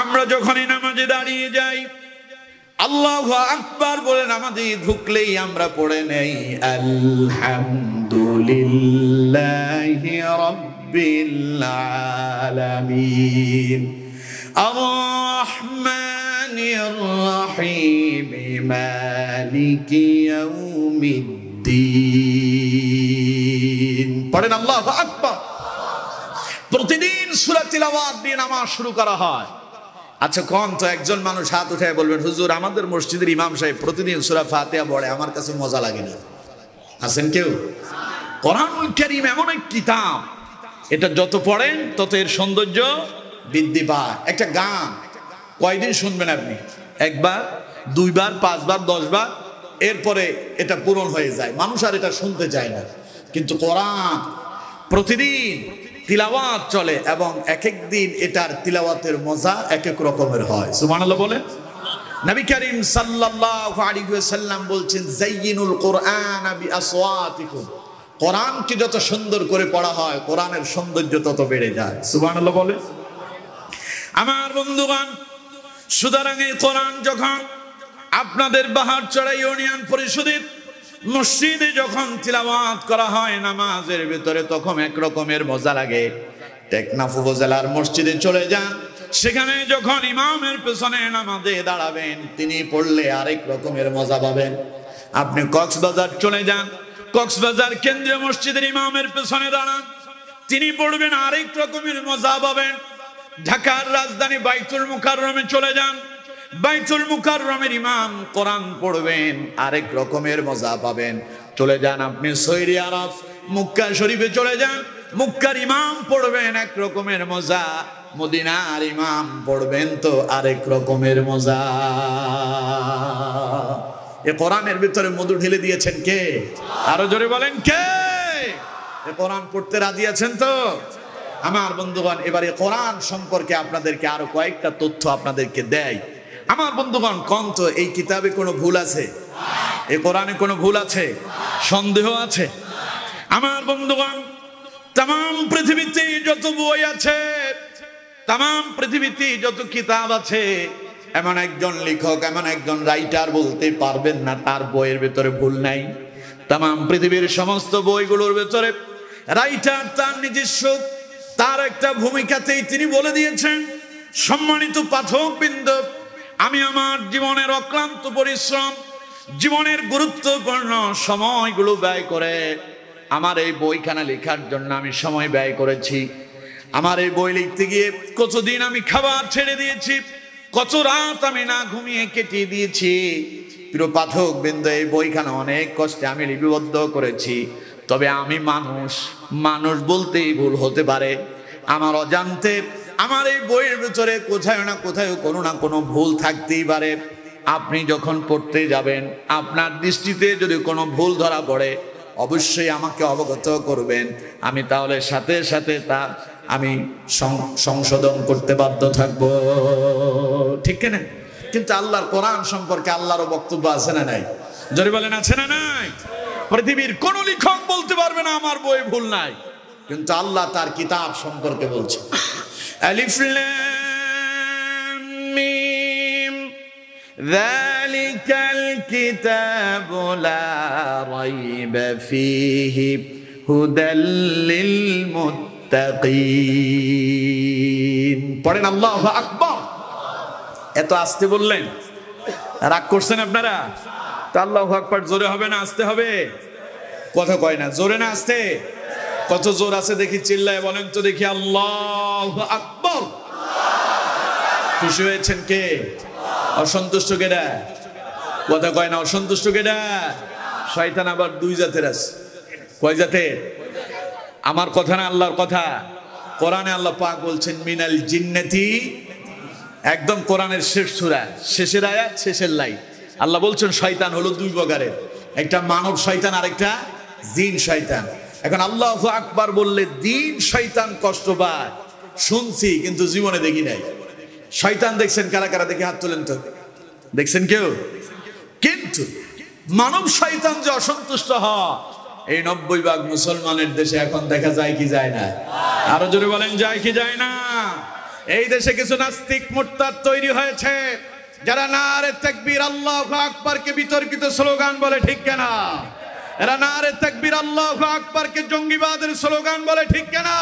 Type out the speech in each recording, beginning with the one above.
আমরা যখনই নামাজে দাঁড়িয়ে যাই আল্লাহু আকবার বলে নামাজে ঢুকলেই আমরা পড়ে নেই আলহামদুলিল্লাহি রাব্বিল আলামিন আর-রাহমানির রাহিম মালিকি ইয়াউমিদ্দিন। পড়েন আল্লাহু আকবার। প্রতিদিন সূরা তিলাওয়াত দিয়ে নামাজ শুরু করা হয়। আচ্ছা কোন তো একজন মানুষ হাত উঠায় বলবেন হুজুর আমাদের মসজিদের ইমাম সাহেব প্রতিদিন সূরা ফাতিহা পড়ে, আমার কাছে মজা লাগে না। আছেন কেউ? কোরআনুল কারীম এমন এক কিতাব, এটা যত পড়েন তত এর সৌন্দর্য বৃদ্ধি পায়। একটা গান কয়দিন শুনবেন আপনি? একবার, দুইবার, পাঁচবার, 10 বার, এরপরে এটা পূরণ হয়ে যায়, মানুষ আর এটা শুনতে চায় না। কিন্তু কোরআন প্রতিদিন তিলাওয়াত চলে এবং এক এক দিন এটার তিলাওয়াতের মজা এক এক রকমের হয়। সুবহানাল্লাহ বলেন। নবী করিম সাল্লাল্লাহু আলাইহি ওয়াসাল্লাম বলছেন যায়িনুল কুরআন বিআসওয়াতিকুম, কোরআনকে যত সুন্দর করে পড়া হয় কোরআনের সৌন্দর্য তত বেড়ে যায়। সুবহানাল্লাহ বলেন। আমার বন্ধুগণ, সুতরাং এই কোরআন যখন আপনাদের বাহারচড়া ইউনিয়ন পরিষদের মসজিদে যখন তিলাওয়াত করা হয় নামাজের ভিতরে, তখন এক রকমের মজা লাগে। টেকনাফ উপজেলার মসজিদে চলে যান, সেখানে যখন ইমামের পেছনে নামাজে দাঁড়াবেন তিনি পড়লে আরেক রকমের মজা পাবেন। আপনি কক্সবাজার চলে যান, কক্সবাজার কেন্দ্রীয় মসজিদের ইমামের পেছনে দাঁড়ান, তিনি পড়বেন আরেক রকমের মজা পাবেন। ঢাকার রাজধানী বাইতুল মুকাররমে চলে যান, বাইতুল মুকাররমের ইমাম কোরআন পড়বেন আরেক রকমের মজা পাবেন। চলে যান আপনি সৌদি আরব মক্কা শরীফে চলে যান, মক্কার ইমাম পড়বেন এক রকমের মজা, মদিনার ইমাম পড়বেন তো আরেক রকমের মজা। এ কোরআনের ভিতরে মধু ঢেলে দিয়েছেন কে? আরো জোরে বলেন কে? এ কোরআন পড়তে রাজি আছেন তো? আমার বন্ধুগণ, এবারে কোরআন সম্পর্কে আপনাদেরকে আরো কয়েকটা তথ্য আপনাদেরকে দেয়। আমার বন্ধুগণ, কোন তো এই কিতাবে কোনো ভুল আছে? এই কোরআনে কোনো ভুল আছে? সন্দেহ আছে? আমার বন্ধুগণ, তাম পৃথিবীতে যত বই আছে, তাম পৃথিবীতে যত কিতাব আছে, এমন একজন লেখক, এমন একজন রাইটার বলতে পারবেন না তার বইয়ের ভেতরে ভুল নাই। তাম পৃথিবীর সমস্ত বইগুলোর ভেতরে রাইটার তার নিজস্ব তার একটা ভূমিকাতেই তিনি বলে দিয়েছেন, সম্মানিত পাঠকবৃন্দ, আমি আমার জীবনের অক্লান্ত পরিশ্রম, জীবনের গুরুত্বপূর্ণ সময়গুলো ব্যয় করে আমার এই বইখানা লেখার জন্য আমি সময় ব্যয় করেছি। আমার এই বই লিখতে গিয়ে কতদিন আমি খাবার ছেড়ে দিয়েছি, কত রাত আমি না ঘুমিয়ে কেটে দিয়েছি। প্রিয় পাঠকবৃন্দ, এই বইখানা অনেক কষ্টে আমি লিপিবদ্ধ করেছি। তবে আমি মানুষ বলতেই ভুল হতে পারে। আমার অজান্তে আমার এই বইয়ের ভিতরে কোথায় না কোথায় কোনো না কোনো ভুল থাকতেই পারে। আপনি যখন পড়তে যাবেন আপনার দৃষ্টিতে যদি কোনো ভুল ধরা পড়ে অবশ্যই আমাকে অবগত করবেন, আমি তাহলে সাথে সাথে তা আমি সংশোধন করতে বাধ্য থাকবো, ঠিক না? কিন্তু আল্লাহর কোরআন সম্পর্কে আল্লাহরও বক্তব্য আছে না নাই? জোরে বলেন আছে না নাই? পৃথিবীর কোন লেখক বলতে পারবে না আমার বই ভুল নাই, কিন্তু আল্লাহ তার কিতাব সম্পর্কে বলছে আলিফ লাম মিম যালিকাল কিতাবু লা রাইবা ফীহি হুদাল লিল মুত্তাকিন। পড়েন আল্লাহু আকবার। এত আস্তে বললেন, রাগ করছেন আপনারা? তা আল্লাহু আকবার জোরে হবে না আস্তে হবে? কথা কয় না, জোরে না আস্তে? কত জোর আছে দেখি, চিল্লায় বলেন তো দেখি আল্লাহু আকবার। খুশি হয়েছেন কে? অসন্তুষ্ট কেডা? কথা কয় না, অসন্তুষ্ট কেডা? শয়তান আবার দুই জাতের আছে। কয় জাতের? আমার কথা না আল্লাহর কথা। কোরআনে আল্লাহ পাক বলছেন মিনাল জিন্নাতি, একদম কোরআনের শেষ সূরা, শেষের আয়াত, শেষের লাইন। আল্লাহ বলছেন শয়তান হলো দুই প্রকারের, একটা মানব শয়তান আর একটা জিন শয়তান। এখন আল্লাহু আকবার বললে জিন শয়তান কষ্ট পায় শুনছি, কিন্তু জীবনে দেখি নাই। শয়তান দেখছেন কারা কারা? দেখে হাত তোলেন তো, দেখছেন কেউ? কিন্তু মানব শয়তান যে অসন্তুষ্ট হয় এই 90% মুসলমানের দেশে এখন দেখা যায় কি যায় না? আরো জোরে বলেন যায় কি যায় না? এই দেশে কিছু নাস্তিক মুরতাদ তৈরি হয়েছে যারা নারে তাকবীর আল্লাহু আকবারকে বিতর্কিত স্লোগান বলে, ঠিক কিনা? এরা নারে তাকবীর আল্লাহু আকবারকে জঙ্গিবাদের স্লোগান বলে, ঠিক কিনা?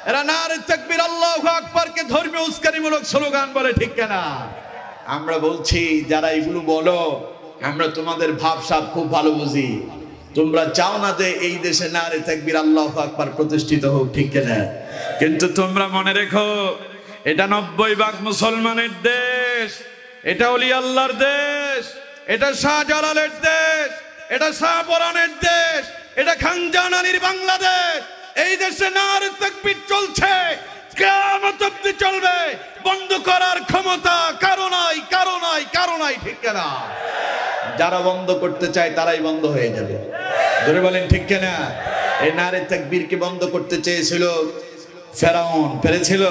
এরা নারে তাকবীর আল্লাহু আকবারকে ধর্মীয় উস্কানিমূলক স্লোগান বলে, ঠিক কিনা? আমরা বলছি যারা এগুলো বলো, আমরা তোমাদের ভাবসাব খুব ভালো বুঝি। তোমরা চাও না যে এই দেশে নারে তাকবীর আল্লাহু আকবার প্রতিষ্ঠিত হোক, ঠিক কিনা? কিন্তু তোমরা মনে রেখো, এটা 90% মুসলমানের দেশ, এটা ওলি আল্লাহর দেশ, এটা শাহজালালের দেশ, এটা শাহপরানের দেশ, এটা খানজাহানির বাংলাদেশ। এই দেশে নারে তাকবীর চলছে, কিয়ামত অবধি চলবে। বন্ধ করার ক্ষমতা কারো নাই, কারো নাই, কারো নাই, ঠিক কিনা? যারা বন্ধ করতে চায় তারাই বন্ধ হয়ে যাবে। ধরে বলেন ঠিক কিনা? এই নারে তাকবীরকে বন্ধ করতে চেয়েছিল ফেরাউন, পেরেছিল?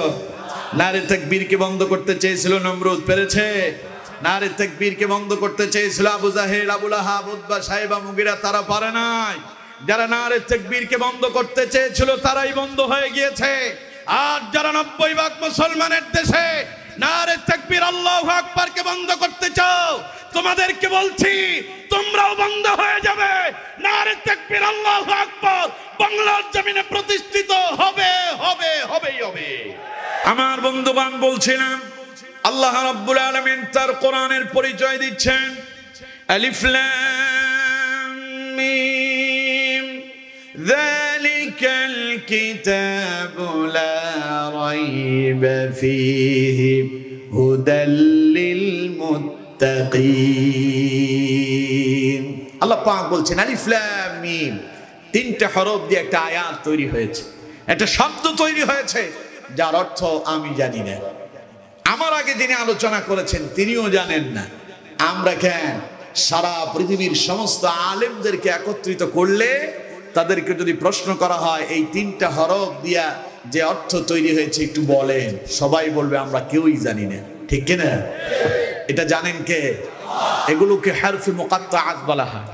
নারে তাকবীরকে বন্ধ করতে চেয়েছিল নমরুদ, পেরেছে? নারে তাকবীরকে বন্ধ করতে চেয়েছিল আবু জাহেল, আবু লাহাব, উতবা, সাইবা, মুগিরা, তারা পারে নাই। যারা নারে তাকবীরকে বন্ধ করতে চেয়েছিল তারাই বন্ধ হয়ে গিয়েছে। আর যারা 90% মুসলমানের দেশে নারে তাকবীর আল্লাহু আকবারকে বন্ধ করতে চাও, তোমাদেরকে বলছি তোমরাও বন্ধ হয়ে যাবে। নারে তাকবীর আল্লাহু আকবার বাংলার জমিনে প্রতিষ্ঠিত হবে, হবে, হবেই হবে। আমার বন্ধুগণ, বলছিলাম আল্লাহ রাব্বুল আলামিন তার কোরআনের পরিচয় দিচ্ছেন, আলিফ লাম মিম যালিকাল কিতাবু লা রাইবা ফীহি হুদাল লিল মুত্তাকিন। আল্লাহ পাক বলছেন আলিফ লাম মিম, তিনটা হরফ দিয়ে একটা আয়াত তৈরি হয়েছে, একটা শব্দ তৈরি হয়েছে যার অর্থ আমি জানি না। আমার আগে যিনি আলোচনা করেছেন তিনিও জানেন না। আমরা কেন সারা পৃথিবীর সমস্ত আলেমদেরকে একত্রিত করলে তাদেরকে যদি প্রশ্ন করা হয় এই তিনটা হরফ দিয়া যে অর্থ তৈরি হয়েছে একটু বলেন, সবাই বলবে আমরা কেউই জানি না, ঠিক কিনা? এটা জানেন কে? এগুলোকে হারফে মুকাত্তাআত বলা হয়।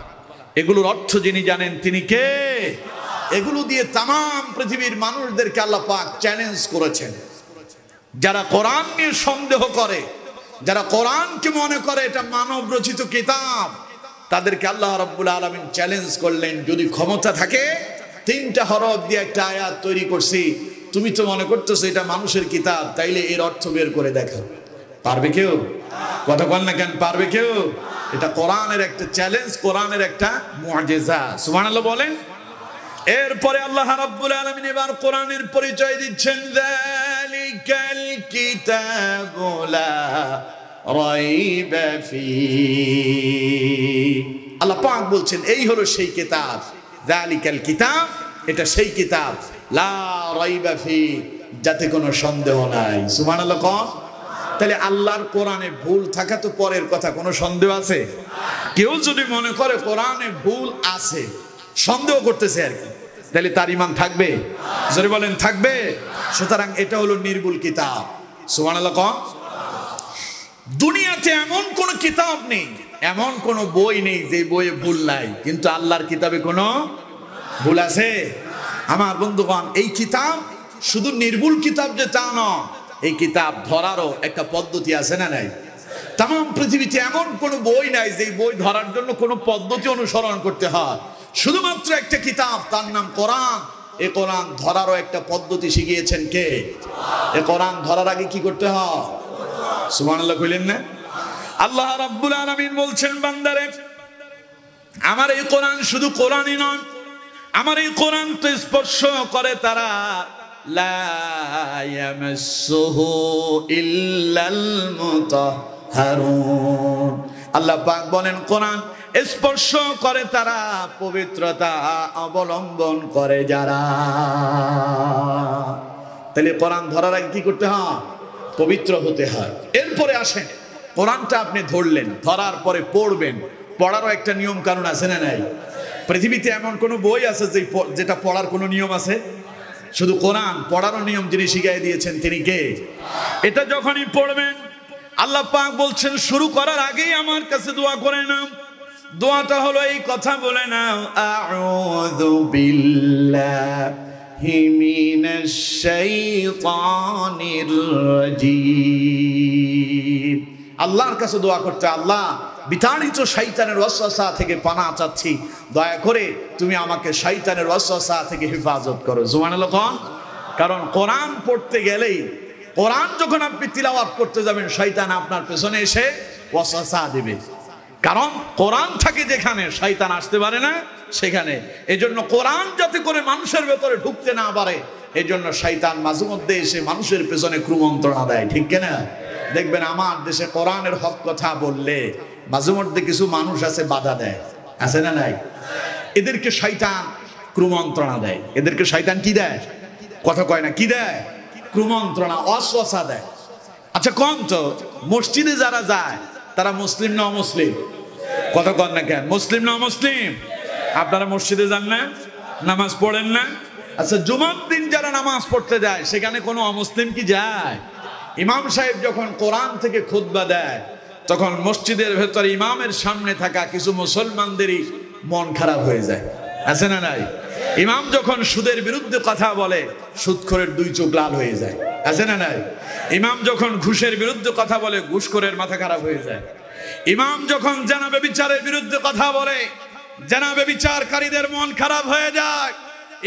এগুলোর অর্থ যিনি জানেন তিনি কে? এগুলো দিয়ে তাম পৃথিবীর মানুষদেরকে আল্লাহ পাক চ্যালেঞ্জ করেছেন। যারা কোরআন নিয়ে সন্দেহ করে, যারা কোরআনকে মনে করে এটা মানব রচিত কিতাব, তাদেরকে আল্লাহ রাব্বুল আলামিন চ্যালেঞ্জ করলেন, যদি ক্ষমতা থাকে তিনটা হরফ দিয়ে একটা আয়াত তৈরি করছি, তুমি তো মনে করতেছো এটা মানুষের কিতাব, তাইলে এর অর্থ বের করে দেখাও। পারবে কেউ? কথা বল না কেন? পারবে কেউ? এটা কোরআনের একটা চ্যালেঞ্জ, কোরআনের একটা মুআজিজা। সুবহানাল্লাহ বলেন। এরপরে আল্লাহ রাব্বুল আলামিন এবার কোরআনের পরিচয় দিচ্ছেন, যালিকাল কিতাবু লা রাইবা ফীহি। আল্লাহ পাক বলছেন এই হলো সেই কিতাব, যালিকাল কিতাব, এটা সেই কিতাব, লা রাইবা ফীহি, যাতে কোনো সন্দেহ নাই। সুবহানাল্লাহ কোন? তাহলে আল্লাহর কোরআনে ভুল থাকা তো পরের কথা, কোনো সন্দেহ আছে? কেউ যদি মনে করে কোরআনে ভুল আছে, সন্দেহ করতেছে আর কি, তাহলে তার ঈমান থাকবে? জোরে বলেন থাকবে? সুতরাং এটা হলো নির্ভুল কিতাব। সুবহানাল্লাহ কোন? দুনিয়াতে এমন কোন কিতাব নেই, এমন কোন বই নেই যে বইয়ে ভুল নাই, কিন্তু আল্লাহর কিতাবে কোনো ভুল আছে? আমার বন্ধুগণ, এই কিতাব শুধু নির্ভুল কিতাব যে তা নয়, এই কিতাব ধরারও একটা পদ্ধতি আছে না নাই? তাম পৃথিবীতে এমন কোন বই নাই যে বই ধরার জন্য কোনো পদ্ধতি অনুসরণ করতে হয়। শুধুমাত্র একটা কিতাব, তার নাম কোরআন। এই কোরআন ধরারও একটা পদ্ধতি শিখিয়েছেন কে? এই কোরআন ধরার আগে কি করতে হয়? সুবহানাল্লাহ কইলেন না? আল্লাহ রাব্বুল আলামিন বলছেন, বান্দারে আমার এই কোরআন শুধু কোরআনই নয়, আমার এই কোরআন তো স্পর্শ করে তারা লা ইয়ামাসসুহু ইল্লাল মুতাহহারুন। আল্লাহ পাক বলেন কোরআন স্পর্শ করে তারা, পবিত্রতা অবলম্বন করে যারা। তাহলে কোরআন ধরার আগে কি করতে হয়? পবিত্র হতে হয়। এরপরে আসেন, কোরআনটা আপনি ধরলেন, ধরার পরে পড়বেন, পড়ারও একটা নিয়ম কানুন আছে না নাই? পৃথিবীতে এমন কোন বই আছে যেটা পড়ার কোনো নিয়ম আছে? শুধু কোরআন পড়ারও নিয়ম যিনি শিখিয়ে দিয়েছেন তিনি কে? এটা যখনই পড়বেন আল্লাহ পাক বলছেন শুরু করার আগেই আমার কাছে দোয়া করে নাও। দোয়াটা হলো এই কথা বলে নাও, আউযু বিল্লাহি মিনাশ শাইতানির রাজীম। আল্লাহর কাছে দোয়া করতে, আল্লাহ বিতাড়িত শয়তানের ওয়াসওয়াসা থেকে পানাহ চাচ্ছি, দয়া করে তুমি আমাকে শয়তানের ওয়াসওয়াসা থেকে হেফাজত করো। সুবহানাল্লাহ। কারণ কোরআন পড়তে গেলেই, কোরআন যখন আপনি তিলাওয়াত করতে যাবেন, শয়তান আপনার পেছনে এসে ওয়াসওয়াসা দিবে। কারণ কোরআন থাকে যেখানে, শয়তান আসতে পারে না সেখানে। এজন্য কোরআন যাতে করে মানুষের ভেতরে ঢুকতে না পারে, এজন্য শয়তান মাঝে মধ্যে এসে মানুষের পেছনে কুমন্ত্রণা দেয়, ঠিক কিনা? দেখবেন আমার দেশে কোরআনের হক কথা বললে মাঝে মধ্যে কিছু মানুষ আছে বাধা দেয়, আছে না নাই? এদেরকে শয়তান কুমন্ত্রণা দেয়। এদেরকে শয়তান কি দেয়? কথা কয় না, কি দেয়? কুমন্ত্রণা, ওয়াসওয়াসা দেয়। আচ্ছা কোন তো মসজিদে যারা যায় তারা মুসলিম না অমুসলিম? কথা কন না কেন? মুসলিম না অমুসলিম? আপনারা মসজিদে যান না, নামাজ পড়েন না? আচ্ছা জুমার দিন যারা নামাজ পড়তে যায় সেখানে কোনো অমুসলিম কি যায়? ইমাম সাহেব যখন কোরআন থেকে খুতবা দেয় তখন মসজিদের ভেতরে ইমামের সামনে থাকা কিছু মুসলমানদেরই মন খারাপ হয়ে যায়, আছে না নাই? ইমাম যখন সুদের বিরুদ্ধে কথা বলে সুদখোরের দুই চোখ লাল হয়ে যায়, আছে না নাই? ইমাম যখন ঘুষের বিরুদ্ধে কথা বলে ঘুষখোরের মাথা খারাপ হয়ে যায়। ইমাম যখন জেনা ব্যভিচারের বিরুদ্ধে কথা বলে জেনা ব্যভিচারকারীদের মন খারাপ হয়ে যায়।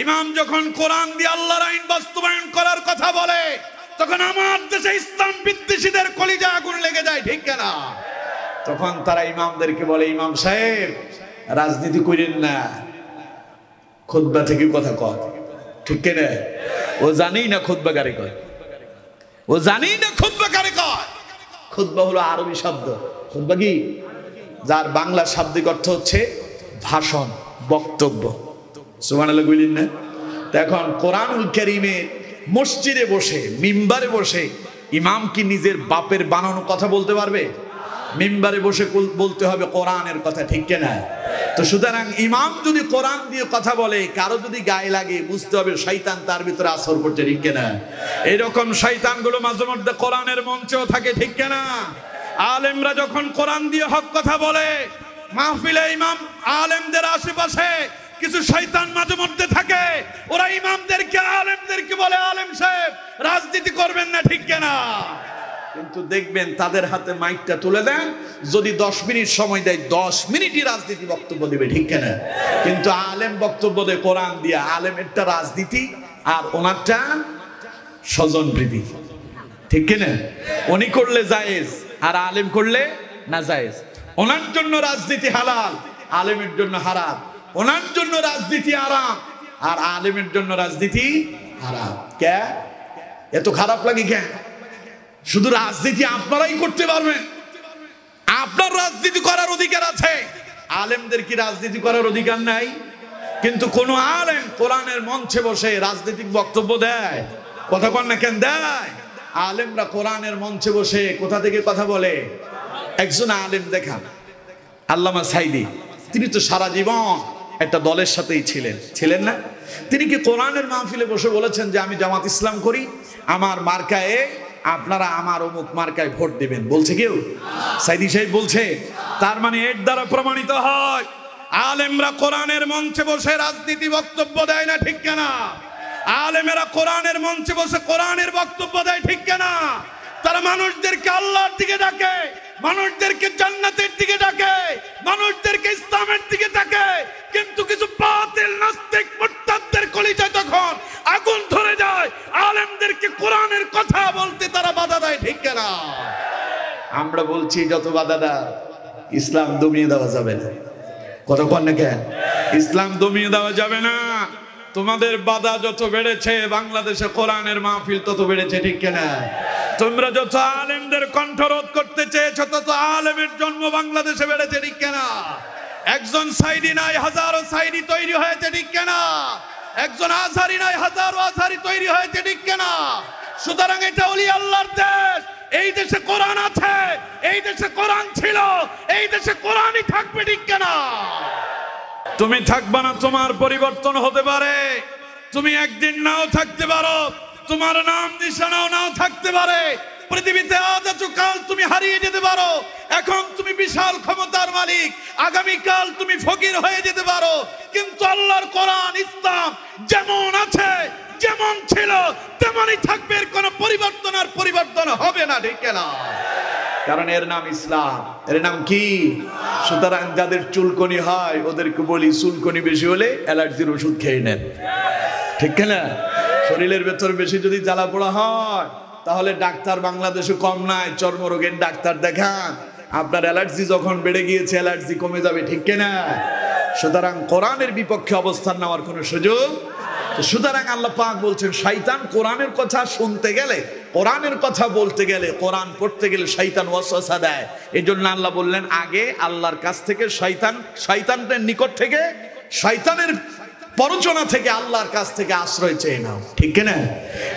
ইমাম যখন কোরআন দিয়ে আল্লাহর আইন বাস্তবায়ন করার কথা বলে তখন আমার দেশে ইসলাম বিদ্বেষীদের কলিজা আগুন লেগে যায়, ঠিক কিনা? তখন তারা ইমামদেরকে বলে, ইমাম সাহেব রাজনীতি করেন না, খুতবা থেকে কথা কয়, ঠিক কিনা? ও জানি না খুতবা কারে কয়, ও জানি না খুতবা কারে কয়। খুতবা হলো আরবি শব্দ। খুতবা কি? যার বাংলা শাব্দিক অর্থ হচ্ছে ভাষণ, বক্তব্য। সুবহানাল্লাহ বলেন না? এখন কোরআনুল কারীমের মসজিদে বসে, মিম্বারে বসে ইমাম কি নিজের বাপের বানানো কথা বলতে পারবে? মিম্বারে বসে বলতে হবে কোরআনের কথা, ঠিক কিনা? তো সুতরাং ইমাম যদি কোরআন দিয়ে কথা বলে কারো যদি গায়ে লাগে বুঝতে হবে শয়তান তার ভিতরে আসর করছে, ঠিক কিনা? এরকম শয়তানগুলো মাঝে মধ্যে কোরআনের মঞ্চেও থাকে, ঠিক কিনা? আলেমরা যখন কোরআন দিয়ে হক কথা বলে মাহফিলে ইমাম আলেমদের আশেপাশে কিছু শয়তান মাঝে মধ্যে থাকে, ওরা ইমামদেরকে আলেমদেরকে বলে, আলেম সাহেব রাজনীতি করবেন না, ঠিক কিনা? কিন্তু দেখবেন তাদের হাতে মাইকটা তুলে দেন, যদি 10 মিনিট সময় দেয় 10 মিনিটই রাজনীতি বক্তব্য দিবে, ঠিক কিনা? কিন্তু আলেম বক্তব্য দেয় কোরআন দিয়া, আলেমেরটা রাজনীতি আর ওনারটা স্বজনপ্রীতি, ঠিক কিনা? উনি করলে জায়েজ আর আলেম করলে না জায়েজ। ওনার জন্য রাজনীতি হালাল, আলেমের জন্য হারাম। ওনার জন্য রাজনীতি আরাম আর আলেমের জন্য রাজনীতি হারাম। কে এত খারাপ লাগে কেন? শুধু রাজনীতি আপনারাই করতে পারবেন, আপনার রাজনীতি করার অধিকার আছে, আলেমদের কি রাজনীতি করার অধিকার নাই? কিন্তু কোন আলেম কোরআনের মঞ্চে বসে রাজনৈতিক বক্তব্য দেয়? কথা কন না কেন? দেয়। আলেমরা কোরআনের মঞ্চে বসে কোথা থেকে কথা বলে? একজন আলেম দেখান, আল্লামা সাইদি, তিনি তো সারা জীবন একটা দলের সাথেই ছিলেন না? তিনি কি কোরআনের মাহফিলে বসে বলেছেন যে আমি জামাত ইসলাম করি, আমার মার্কায় আপনারা আমার অমুক মার্কায় ভোট দিবেন? বলছে কেউ? সাইদি সাহেব বলছে। তার মানে এর দ্বারা প্রমাণিত হয় আলেমরা কোরআনের মঞ্চে বসে রাজনীতি বক্তব্য দেয় না, ঠিক কিনা? আলেমেরা কোরআনের মঞ্চে বসে কোরআনের বক্তব্য দেয়, ঠিক কিনা? তারা মানুষদেরকে আল্লাহর দিকে ডাকে, মানুষদেরকে জান্নাতের দিকে ডাকে, মানুষদেরকে ইসলামের দিকে ডাকে। কিন্তু কিছু বাতিল নাস্তিক মুরতাদদের কলিজায় তখন আগুন ধরে যায়, আলেমদেরকে কোরআনের কথা বলতে তারা বাধা দেয়, ঠিক কিনা? আমরা বলছি যত বাধা দাও, ইসলাম দমিয়ে দেওয়া যাবে না। কতক্ষণ না কেন? ইসলাম দমিয়ে দেওয়া যাবে না। তোমাদের বাধা যত বেড়েছে বাংলাদেশে কোরআনের মাহফিল তত বেড়েছে, ঠিক কিনা? তোমরা যত আলেমদের কণ্ঠরোধ করতে চেয়েছো তত আলেমের জন্ম বাংলাদেশে বেড়েছে, ঠিক কিনা? একজন সাইদি নাই হাজারো সাইদি তৈরি হয়েছে, ঠিক কিনা? একজন আজহারি নাই হাজারো আজহারি তৈরি হয়েছে, ঠিক কিনা? সুতরাং এটা ওলি আল্লাহর দেশ, এই দেশে কোরআন আছে, এই দেশে কোরআন ছিল, এই দেশে কোরআনই থাকবে, ঠিক কিনা? তুমি থাকবা না, তোমার পরিবর্তন হতে পারে, তুমি একদিন নাও থাকতে পারো, তোমার নাম নিশানাও নাও থাকতে পারে, পৃথিবীতে আজ আছো কাল তুমি হারিয়ে যেতে পারো। এখন তুমি বিশাল ক্ষমতার মালিক, আগামীকাল তুমি ফকির হয়ে যেতে পারো, কিন্তু আল্লাহর কোরআন ইসলাম যেমন আছে যেমন ছিল তেমনই থাকবে, এর কোনো পরিবর্তন হবে না, ঠিক না? কারণ এর নাম ইসলাম, এর নাম কি? সুতরাং যাদের চুলকনি হয় ওদেরকে বলি চুলকনি বেশি হলে অ্যালার্জির ওষুধ খেয়ে নেন, ঠিক না? শরীরের ভেতর বেশি যদি জ্বালা পোড়া হয় তাহলে ডাক্তার বাংলাদেশে কম নাই, চর্মরোগের ডাক্তার দেখান। আপনার অ্যালার্জি যখন বেড়ে গিয়েছে অ্যালার্জি কমে যাবে, ঠিক না? সুতরাং কোরআনের বিপক্ষে অবস্থান নেওয়ার কোনো সুযোগ। সুতরাং আল্লাহ পাক বলছেন শয়তান কোরআনের কথা শুনতে গেলে, কোরআনের কথা বলতে গেলে, কোরআন পড়তে গেলে শয়তান ওয়াসওয়াসা দেয়। এজন্য আল্লাহ বললেন আগে আল্লাহর কাছ থেকে শয়তানের নিকট থেকে, শয়তানের প্ররোচনা থেকে আল্লাহর কাছ থেকে আশ্রয় চেয়ে নাও, ঠিক না?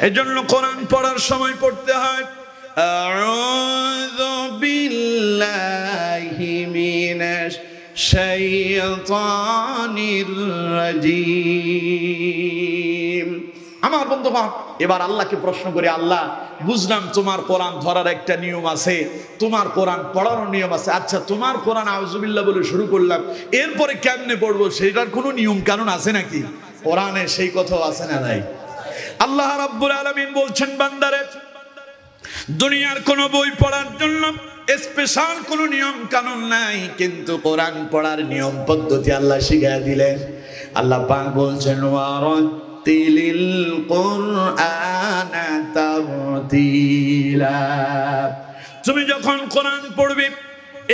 এজন্য কোরআন পড়ার সময় পড়তে হয় আউযু বিল্লাহি মিনাশ শাইতানির রাজিম। আমার বন্ধুগণ, এবার আল্লাহকে প্রশ্ন করি, আল্লাহ বুঝলাম তোমার কোরআন ধরার একটা নিয়ম আছে, তোমার কোরআন পড়ার নিয়ম আছে, আচ্ছা তোমার কোরআন আউযুবিল্লাহ বলে শুরু করলাম, এরপরে কেমনে পড়বো সেটার কোনো নিয়ম কানুন আছে নাকি? কোরআনে সেই কথাও আছে না নাই? আল্লাহ রাব্বুল আলামিন বলছেন বান্দারে, দুনিয়ার কোন বই পড়ার জন্য স্পেশাল কোন নিয়ম কানুন নাই, কিন্তু কোরআন পড়ার নিয়ম পদ্ধতি আল্লাহ শিখিয়ে দিলেন। আল্লাহ পাক বলছেন ওয়ারাতিলিল কুরআনা তারতিলা। তুমি যখন কোরআন পড়বে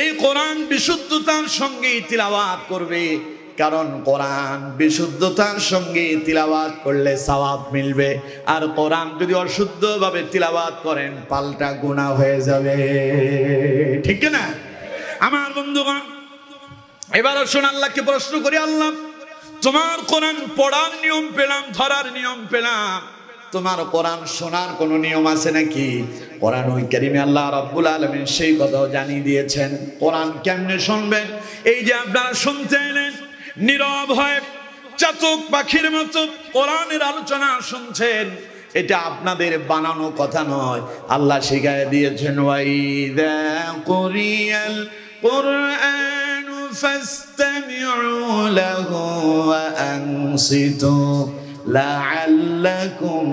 এই কোরআন বিশুদ্ধতার সঙ্গে তিলাওয়াত করবে, কারণ কোরআন বিশুদ্ধতার সঙ্গে তিলাওয়াত করলে সওয়াব মিলবে, আর কোরআন যদি অশুদ্ধভাবে তিলাওয়াত করেন পাল্টা গুনাহ হয়ে যাবে, ঠিক না? আমার বন্ধুগণ, এবার আসুন আল্লাহকে প্রশ্ন করি, আল্লাহ তোমার কোরআন পড়ার নিয়ম পেলাম, ধরার নিয়ম পেলাম, তোমার কোরআন শোনার কোনো নিয়ম আছে নাকি? কোরআনুল কারীমে আল্লাহ রাব্বুল আলামিন সেই কথাও জানিয়ে দিয়েছেন। কোরআন কেমনে শুনবেন? এই যে আপনারা শুনতে এলেন, নীরব হয়ে চাতক পাখির মতো কোরআনের আলোচনা শুনছেন, এটা আপনাদের বানানো কথা নয়, আল্লাহ শিখায় দিয়েছেন ওয়াইদা কুরিয়াল কুরআনু ফাসতামিউ লাহু ওয়া আনসিতু লাআল্লাকুম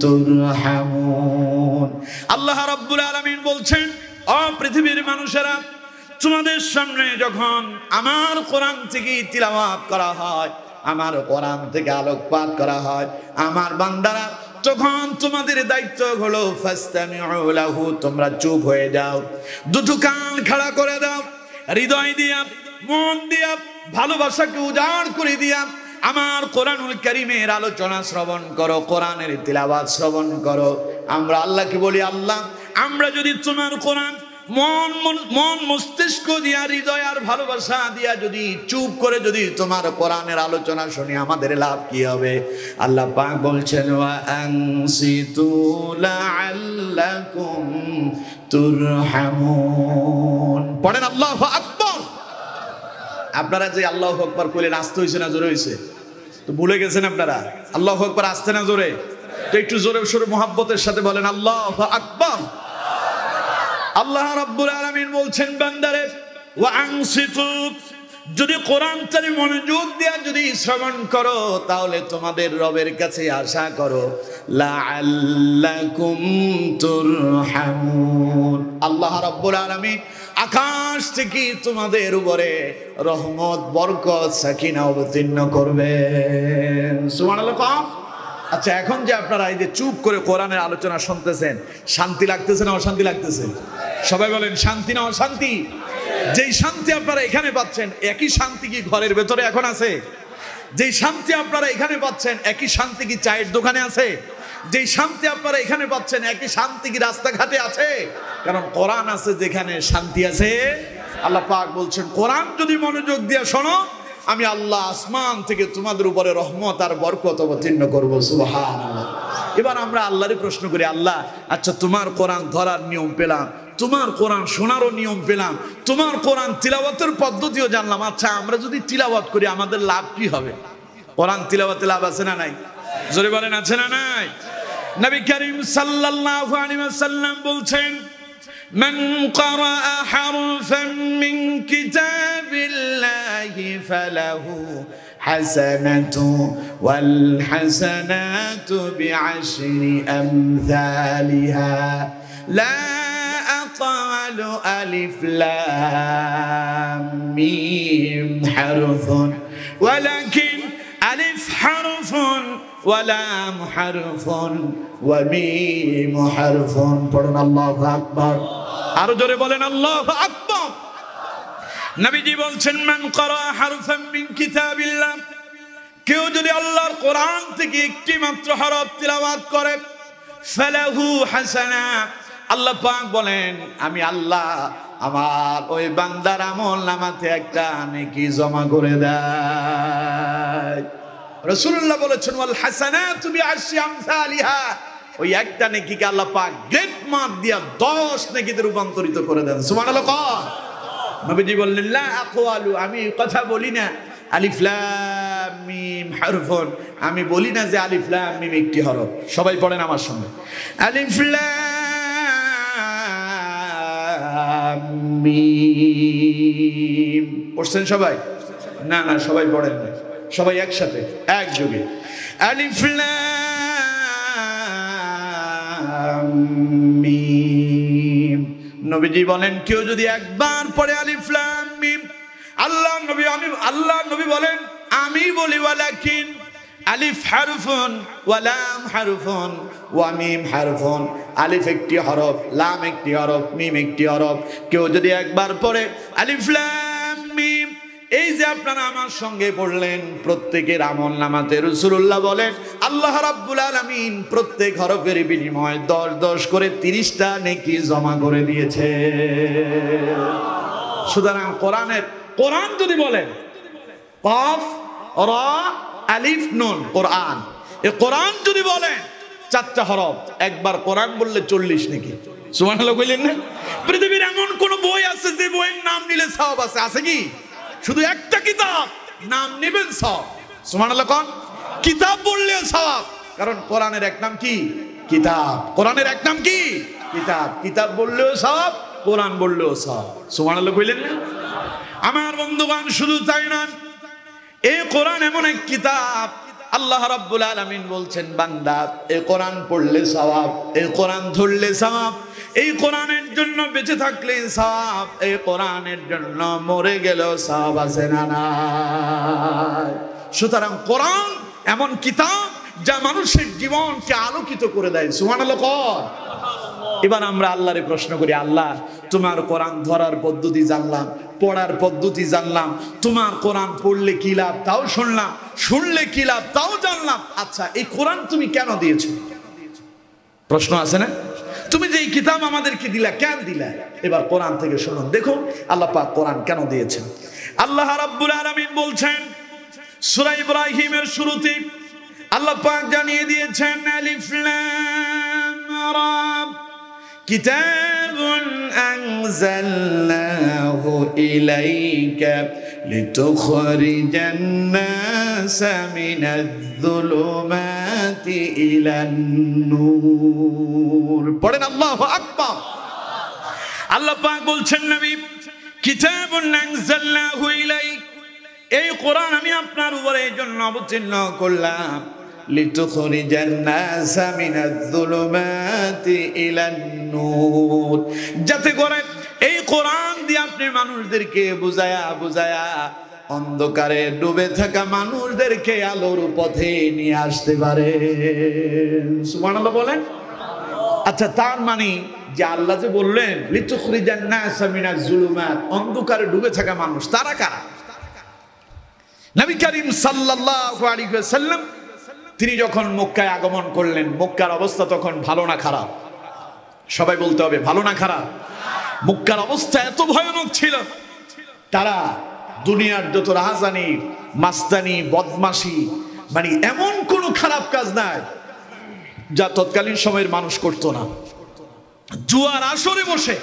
তুরহামুন। আল্লাহ রাব্বুল আলামিন বলছেন, ও পৃথিবীর মানুষেরা, তোমাদের সামনে যখন আমার কোরআন থেকে তিলাওয়াত করা হয়, আমার কোরআন থেকে আলোকপাত করা হয়, আমার বান্দারা, তখন তোমাদের দায়িত্ব হলো ফাসতামিউ লাহু, তোমরা চুপ হয়ে যাও, দুটো কান খাড়া করে দাও, হৃদয় দিয়া, মন দিয়া, ভালোবাসাকে উজাড় করে দিয়া আমার কোরআনুল কারীমের আলোচনা শ্রবণ করো, কোরআনের তিলাওয়াত শ্রবণ করো। আমরা আল্লাহকে বলি, আল্লাহ আমরা যদি তোমার কোরআন মন মস্তিষ্ক দিয়া, হৃদয় আর ভালোবাসা দিয়া যদি চুপ করে যদি তোমার কোরআনের আলোচনা শুনি, আমাদের লাভ কি হবে? আল্লাহ পাক বলছেন ওয়া আনসিতু লাআল্লাকুম তুরহামুন। পড়েন আল্লাহু আকবার। আপনারা যে আল্লাহু আকবার কইলেন, আসতে হইছে না জোরে হইছে? তো ভুলে গেছেন আপনারা? আল্লাহু আকবার আসতে না জোরে? তো একটু জোরে সরে মুহাব্বতের সাথে বলেন আল্লাহু আকবার। আল্লাহ রাব্বুল আলামিন বলছেন বান্দারে ওয়া আনসিতু, যদি কোরআনটারে মনোযোগ দিয়ে যদি শ্রবণ করো তাহলে তোমাদের রবের কাছে আশা করো লাআল্লাকুম তুরহামুন। আল্লাহ রাব্বুল আলামিন আকাশ থেকে তোমাদের উপরে রহমত, বরকত, সাকিনা অবতীর্ণ করবেন। সুবহানাল্লাহ। আচ্ছা, এখন যে আপনারা এই যে চুপ করে কোরআনের আলোচনা শুনতেছেন, শান্তি লাগতেছে না অশান্তি লাগতেছে? সবাই বলেন শান্তি না অশান্তি? যেই শান্তি আপনারা এখানে পাচ্ছেন একই শান্তি কি ঘরের ভেতরে এখন আছে? যেই শান্তি আপনারা এখানে পাচ্ছেন একই শান্তি কি চায়ের দোকানে আছে? যেই শান্তি আপনারা এখানে পাচ্ছেন একই শান্তি কি রাস্তাঘাটে আছে? কারণ কোরআন আছে যেখানে শান্তি আছে। আল্লাহ পাক বলছেন কোরআন যদি মনোযোগ দিয়ে শোনো, আমি আল্লাহ আসমান থেকে তোমাদের উপরে রহমত আর বরকত অবতীর্ণ করব। সুবহানাল্লাহ। এবার আমরা আল্লাহরই প্রশ্ন করি, আল্লাহ আচ্ছা তোমার কোরআন ধরার নিয়ম পেলাম, তোমার কোরআন শোনারও নিয়ম পেলাম, তোমার কোরআন তিলাওয়াতের পদ্ধতিও জানলাম, আচ্ছা আমরা যদি তিলাওয়াত করি আমাদের লাভ কি হবে? কোরআন তিলাওয়াতে লাভ আছে না নাই? জোরে বলেন আছে না নাই? নবী করিম সাল্লাল্লাহু আলাইহি ওয়াসাল্লাম বলছেন من قرأ حرفا من كتاب الله فله الحسنة والحسنات بعشر أمثالها لا أقول ألف لام ميم حرف ولكن ألف حرف ولام حرف وميم حرف পড়ুন আল্লাহু আকবার আরো জোরে বলেন আল্লাহু আকবার নবীজি বলছেন মান ক্বারা হারফান মিন কিতাবিল্লাহ কেউ যদি আল্লাহর কোরআন থেকে একটি মাত্র হরফ তিলাওয়াত করে ফালাহু হাসানা আল্লাহ পাক বলেন আমি আল্লাহ আমার ওই বান্দার আমলনামাতে একটা নেকি জমা করে দেয় রাসূলুল্লাহ বলেছেন ওয়াল হাসানাতু বিআশরি আমসালিহা ওই একটা নেকিকে আল্লাহ পাক গ্রেট মার্ক দিয়া 10 নেকিতে রূপান্তরিত করে দেন সুবহানাল্লাহ নবীজি বললেন লা আকওয়ালু আমি কথা বলি না আলিফ লাম মিম হারফুন আমি বলি না যে আলিফ লাম মিম একটি হরফ সবাই পড়েন আমার সঙ্গে আলিফ লাম মিম পড়ছেন সবাই না না সবাই পড়েন না সবাই একসাথে একযোগে আলিফ লাম মিম নবীজি বলেন কেউ যদি একবার পড়ে আলিফ লাম মিম আল্লাহ নবী বলেন আমি বলি ওয়ালাকিন আলিফ হারফুন ওয়া লাম হারফুন ওয়া মিম হারফুন আলিফ একটি হরফ লাম একটি হরফ মিম একটি হরফ কেউ যদি একবার পড়ে আলিফ লাম মিম এই যে আপনারা আমার সঙ্গে পড়লেন প্রত্যেকের আমলনামাতে রাসূলুল্লাহ বলেন আল্লাহ রাব্বুল আলামিন প্রত্যেক হরফের বিনিময়ে 10 করে 30টা নেকি জমা করে দিয়েছে সুতরাং কোরআন যদি বলেন কফ রা আলিফ নুন কোরআন এই কোরআন যদি বলেন 4টা হরফ একবার কোরআন বললে 40 নেকি সুবহানাল্লাহ কইলেন না পৃথিবীর এমন কোন বই আছে যে বইয়ের নাম নিলে সওয়াব আছে কি শুধু একটা কিতাব নাম নেবেন সওয়াব সুবহানাল্লাহ কোন কিতাব বললে সওয়াব কারণ কোরআনের এক নাম কি কিতাব কোরআনের এক নাম কি কিতাব কিতাব বললেও সওয়াব কোরআন বললেও সওয়াব সুবহানাল্লাহ কইলেন না আমার বন্ধুগণ শুধু তাই না এই কোরআন এমন এক কিতাব আল্লাহ রাব্বুল আলামিন বলছেন বান্দা এই কোরআন পড়লে সওয়াব এই কোরআন ধরলে সওয়াব এই কোরআনের জন্য বেঁচে থাকলে সওয়াব এই কোরআনের জন্য মরে গেলেও সওয়াব আছে না নাই সুতরাং কোরআন এমন কিতাব যা মানুষের জীবনকে আলোকিত করে দেয় সুবহানাল্লাহ এবার আমরা আল্লাহরে প্রশ্ন করি আল্লাহ তোমার কোরআন ধরার পদ্ধতি জানলাম পড়ার পদ্ধতি জানলাম তোমার কোরআন পড়লে কি লাভ তাও শুনলাম শুনলে কি লাভ তাও জানলাম আচ্ছা এই কোরআন তুমি কেন দিয়েছো প্রশ্ন আছে না তুমি যে এই কিতাব আমাদেরকে দিলা কেন দিলা এবার কোরআন থেকে শুনুন দেখুন আল্লাহ পাক কোরআন কেন দিয়েছেন আল্লাহ রাব্বুল আলামিন বলছেন সূরা ইব্রাহিমের শুরুতে আল্লাহ পাক জানিয়ে দিয়েছেন আলিফ লাম রা كتاب أنزلناه إليك لتخرج الناس من الظلمات إلى النور পড়েন আল্লাহু আকবার আল্লাহ পাক বলছেন নবী কিতাবুন আনজালনাহু ইলাইক এই কোরআন আমি আপনার উপরে এই জন্য অবতীর্ণ করলাম লিতুখরিজান নাসা মিনাজ যুলুমাতি ইলান নূর যাতে করে এই কোরআন দিয়ে আপনি মানুষদেরকে বুঝায়া অন্ধকারে ডুবে থাকা মানুষদেরকে আলোর পথে নিয়ে আসতে পারেন সুবহানাল্লাহ বলেন আচ্ছা তার মানে যে আল্লাহ যে বললেন লিতুখরিজান নাসা মিনাজ যুলুমাত অন্ধকারে ডুবে থাকা মানুষ তারা কারা নবী করিম সাল্লাল্লাহু আলাইহি ওয়াসাল্লাম তিনি যখন মক্কায় আগমন করলেন মক্কার অবস্থা তখন ভালো না খারাপ সবাই বলতে হবে ভালো না খারাপ মক্কার অবস্থা এত ভয়ানক ছিল তারা দুনিয়ার যত রাহাজানি মাস্তানি বদমাশি মানে এমন কোন খারাপ কাজ নাই যা তৎকালীন সময়ের মানুষ করতো না জুয়ার আসরে বসে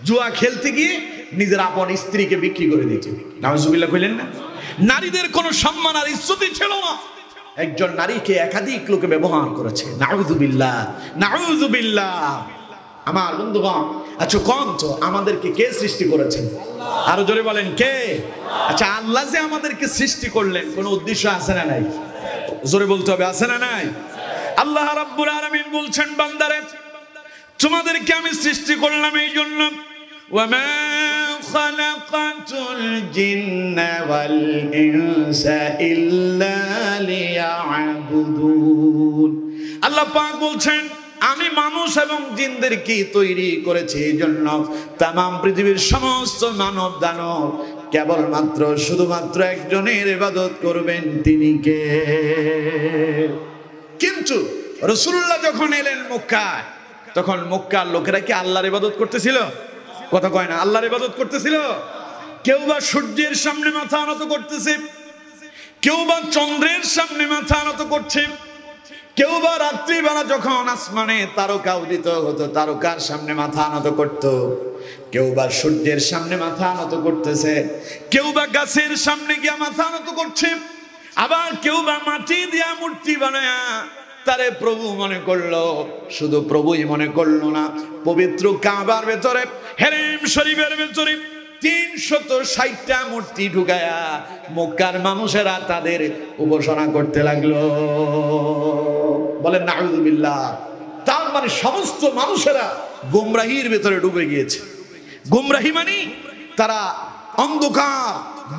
জুয়া খেলতে গিয়ে নিজের আপন স্ত্রীকে বিক্রি করে দিত নাউজুবিল্লাহ কইলেন না নারীদের কোনো সম্মান আর ইজ্জতই ছিল না একজন নারীকে একাধিক লোকে ব্যবহার করেছে নাউযুবিল্লাহ নাউযুবিল্লাহ আমার বন্ধুগণ, আচ্ছা কোন তো আমাদেরকে কে সৃষ্টি করেছেন? আরো জোরে বলেন কে? আচ্ছা আল্লাহ যে আমাদেরকে সৃষ্টি করলেন কোনো উদ্দেশ্য আছে না নাই? জোরে বলতে হবে, আছে না নাই? আল্লাহ রাব্বুল আলামিন বলছেন, বান্দারে তোমাদেরকে আমি সৃষ্টি করলাম এই জন্য, ওয়ামা খালাকাতুল জিন্না ওয়াল ইনসা ইল্লা লিয়াবুদুন। আল্লাহ পাক বলছেন, আমি মানুষ এবং জিনদেরকে তৈরি করেছি এই জন্য তামাম পৃথিবীর সমস্ত মানব দানব কেবলমাত্র শুধুমাত্র একজনের ইবাদত করবেন, তিনি কে? কিন্তু রাসূলুল্লাহ যখন এলেন মক্কায়, তখন মক্কার লোকেরা কি আল্লাহর ইবাদত করতেছিল? কথা কয় না, আল্লাহর ইবাদত করতেছিল? কেউ বা সূর্যের সামনে মাথা নত করতেছে, কেউ বা চন্দ্রের সামনে মাথা নত করছে, কেউ বা রাত্রিবেলা যখন আসমানে তারকা উদিত হতো তারকার সামনে মাথা নত করত, কেউ বা সূর্যের সামনে মাথা নত করতেছে, কেউ বা গাছের সামনে গিয়া মাথা নত করছে, আবার কেউ বা মাটি দিয়া মূর্তি বানায়া তারে প্রভু মনে করলো। শুধু প্রভুই মনে করলো না, পবিত্র কাবার ভেতরে হেরেম শরীফের ভেতরে ৩৬০টা মূর্তি ঢুকায়া মক্কার মানুষেরা তাদের উপাসনা করতে লাগলো। বলেন নাউযুবিল্লাহ। তার মানে সমস্ত মানুষেরা গোমরাহির ভেতরে ডুবে গিয়েছে। গোমরাহি মানে তারা অন্ধকার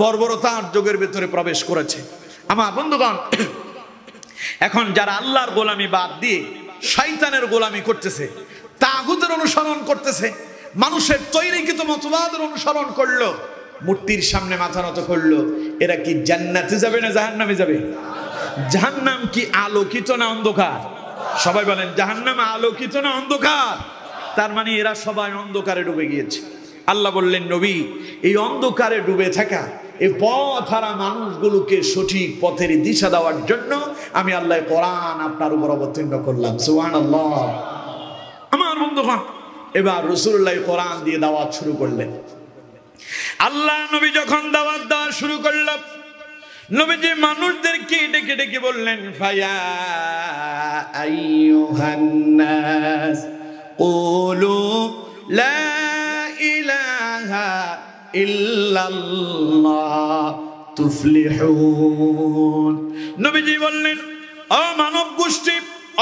বর্বরতার যুগের ভেতরে প্রবেশ করেছে। আমার বন্ধুগণ, এখন যারা আল্লাহর গোলামি বাদ দিয়ে শয়তানের গোলামি করতেছে, তাগুতের অনুসরণ করতেছে, মানুষের তৈরিকৃত মতবাদের অনুসরণ করলো, মূর্তির সামনে মাথা নত করলো, এরা কি জান্নাতে যাবে না জাহান্নামে যাবে? জাহান্নাম কি আলোকিত না অন্ধকার? সবাই বলেন, জাহান্নাম আলোকিত না অন্ধকার? তার মানে এরা সবাই অন্ধকারে ডুবে গিয়েছে। আল্লাহ বললেন, নবী, এই অন্ধকারে ডুবে থাকা এই পথহারা মানুষগুলোকে সঠিক পথের দিশা দেওয়ার জন্য আমি আল্লাহ কোরআন আপনার উপর অবতীর্ণ করলাম। সুবহানাল্লাহ। আমার বন্ধুগণ, এবার রাসূলুল্লাহ কোরআন দিয়ে দাওয়াত শুরু করলেন। আল্লাহ নবী যখন দাওয়াত দেওয়া শুরু করলেন, নবীজি মানুষদেরকে ডেকে ডেকে বললেন, ফায়া আইয়ুহান নাস কুলু লা ইলাহা ইল্লাল্লাহ তুফলিহুন। নবীজি বললেন, ও মানব গোষ্ঠী,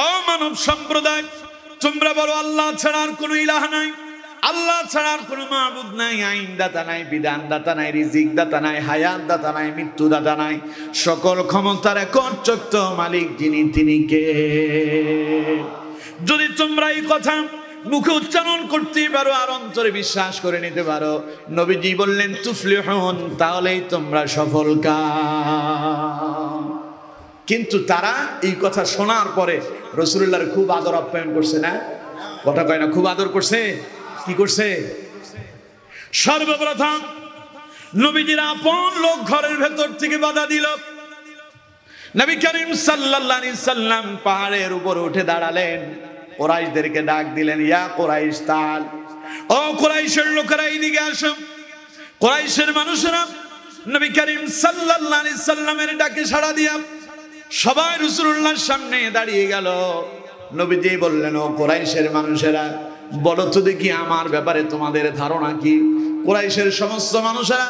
ও মানব সম্প্রদায়, তোমরা বলো আল্লাহ ছাড়া আর কোনো ইলাহ নাই, আল্লাহ ছাড়া আর কোনো মাবুদ নাই, আইন দাতা নাই, বিধান দাতা নাই, রিজিক দাতা নাই, হায়াত দাতা নাই, মৃত্যু দাতা নাই, সকল ক্ষমতার একচ্ছত্র মালিক যিনি, তিনি কে? যদি তোমরা এই কথা মুখে উচ্চারণ করতে পারো আর অন্তরে বিশ্বাস করে নিতে পারো, নবীজি বললেন তুফলিহুন, তাহলেই তোমরা সফলকাম। কিন্তু তারা এই কথা শোনার পরে রাসূলুল্লাহর খুব আদর আপ্যায়ন করছে না? কথা কয় না, খুব আদর করছে। কি করছে? সর্বপ্রথম নবীজির আপন লোক ঘরের ভেতর থেকে বাধা দিল। নবী করিম সাল্লাল্লাহু আলাইহি সাল্লাম পাহাড়ের উপর উঠে দাঁড়ালেন, কুরাইশদেরকে ডাক দিলেন, ইয়া কুরাইশ তাল, ও কুরাইশের লোকেরা এদিকে আসো। কুরাইশের মানুষেরা নবী করিম সাল্লাল্লাহু আলাইহি সাল্লামের ডাকে সাড়া দিয়া সবাই রাসূলুল্লাহর সামনে দাঁড়িয়ে গেল। নবীজি বললেন, ও কুরাইশের মানুষেরা, বলো তো দেখি আমার ব্যাপারে তোমাদের ধারণা কি? কুরাইশের সমস্ত মানুষেরা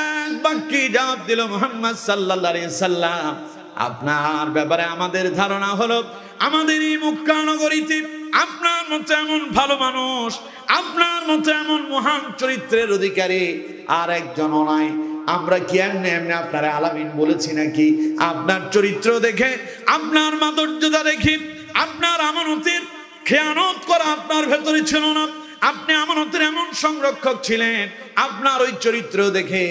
এক বাক্যে জবাব দিল, মুহাম্মদ সাল্লাল্লাহু আলাইহি সাল্লাম, আপনার ব্যাপারে আমাদের ধারণা হলো আমাদের এই মক্কা নগরীতে আপনার মতো এমন ভালো মানুষ, আপনার মতো এমন মহান চরিত্রের অধিকারী আর একজনও নাই। আমরা কি এমনি এমনি আপনার আলামিন বলেছি নাকি? আপনার চরিত্র দেখে, আপনার মাধুর্যতা দেখে, আপনার আমানতের খেয়ানত করা আপনার ভেতরে ছিল না, আপনি আমানতের এমন সংরক্ষক ছিলেন, আপনার ওই চরিত্র দেখে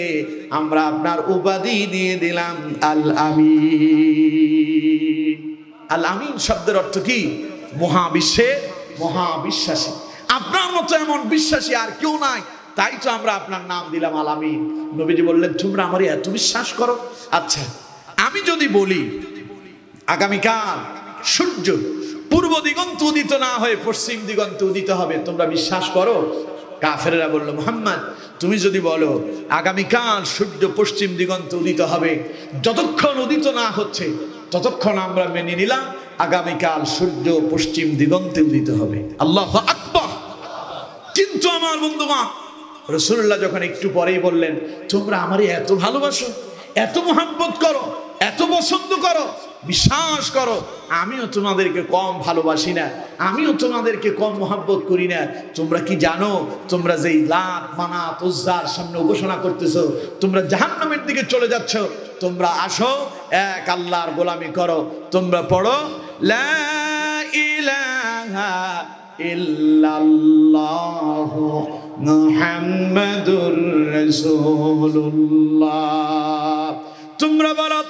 আমরা আপনার উপাধি দিয়ে দিলাম আল আমিন। আল আমিন শব্দের অর্থ কি? মহাবিশ্বের মহাবিশ্বাসী। আপনার মতো এমন বিশ্বাসী আর কেউ নাই, তাই তো আমরা আপনার নাম দিলাম আল আমিন। নবীজি বললেন, তোমরা আমারে এত বিশ্বাস করো? আচ্ছা, আমি যদি বলি আগামীকাল সূর্য পূর্ব দিগন্ত উদিত না হয়ে পশ্চিম দিগন্তে উদিত হবে, তোমরা বিশ্বাস করো? কাফেররা বলল, মুহাম্মদ, তুমি যদি বলো আগামীকাল সূর্য পশ্চিম দিগন্তে উদিত হবে, যতক্ষণ উদিত না হচ্ছে ততক্ষণ আমরা মেনে নিলাম আগামীকাল সূর্য পশ্চিম দিগন্তে উদিত হবে। আল্লাহু আকবার। কিন্তু আমার বন্ধুগণ, রাসূলুল্লাহ যখন একটু পরেই বললেন, তোমরা আমারে এত ভালোবাসো, এত মোহাব্বত করো, এত পছন্দ করো, বিশ্বাস করো আমিও তোমাদেরকে কম ভালোবাসি না, আমিও তোমাদেরকে কম মোহাব্বত করি না। তোমরা কি জানো, তোমরা যেই লাত মানাত উজ্জার সামনে উপাসনা করতেছো, তোমরা জাহান্নামের দিকে চলে যাচ্ছ। তোমরা আসো, এক আল্লাহর গোলামি করো। তোমরা পড়ো লা ইলাহা ইল্লাল্লাহু মুহাম্মাদুর রাসূলুল্লাহ। তোমরা বলো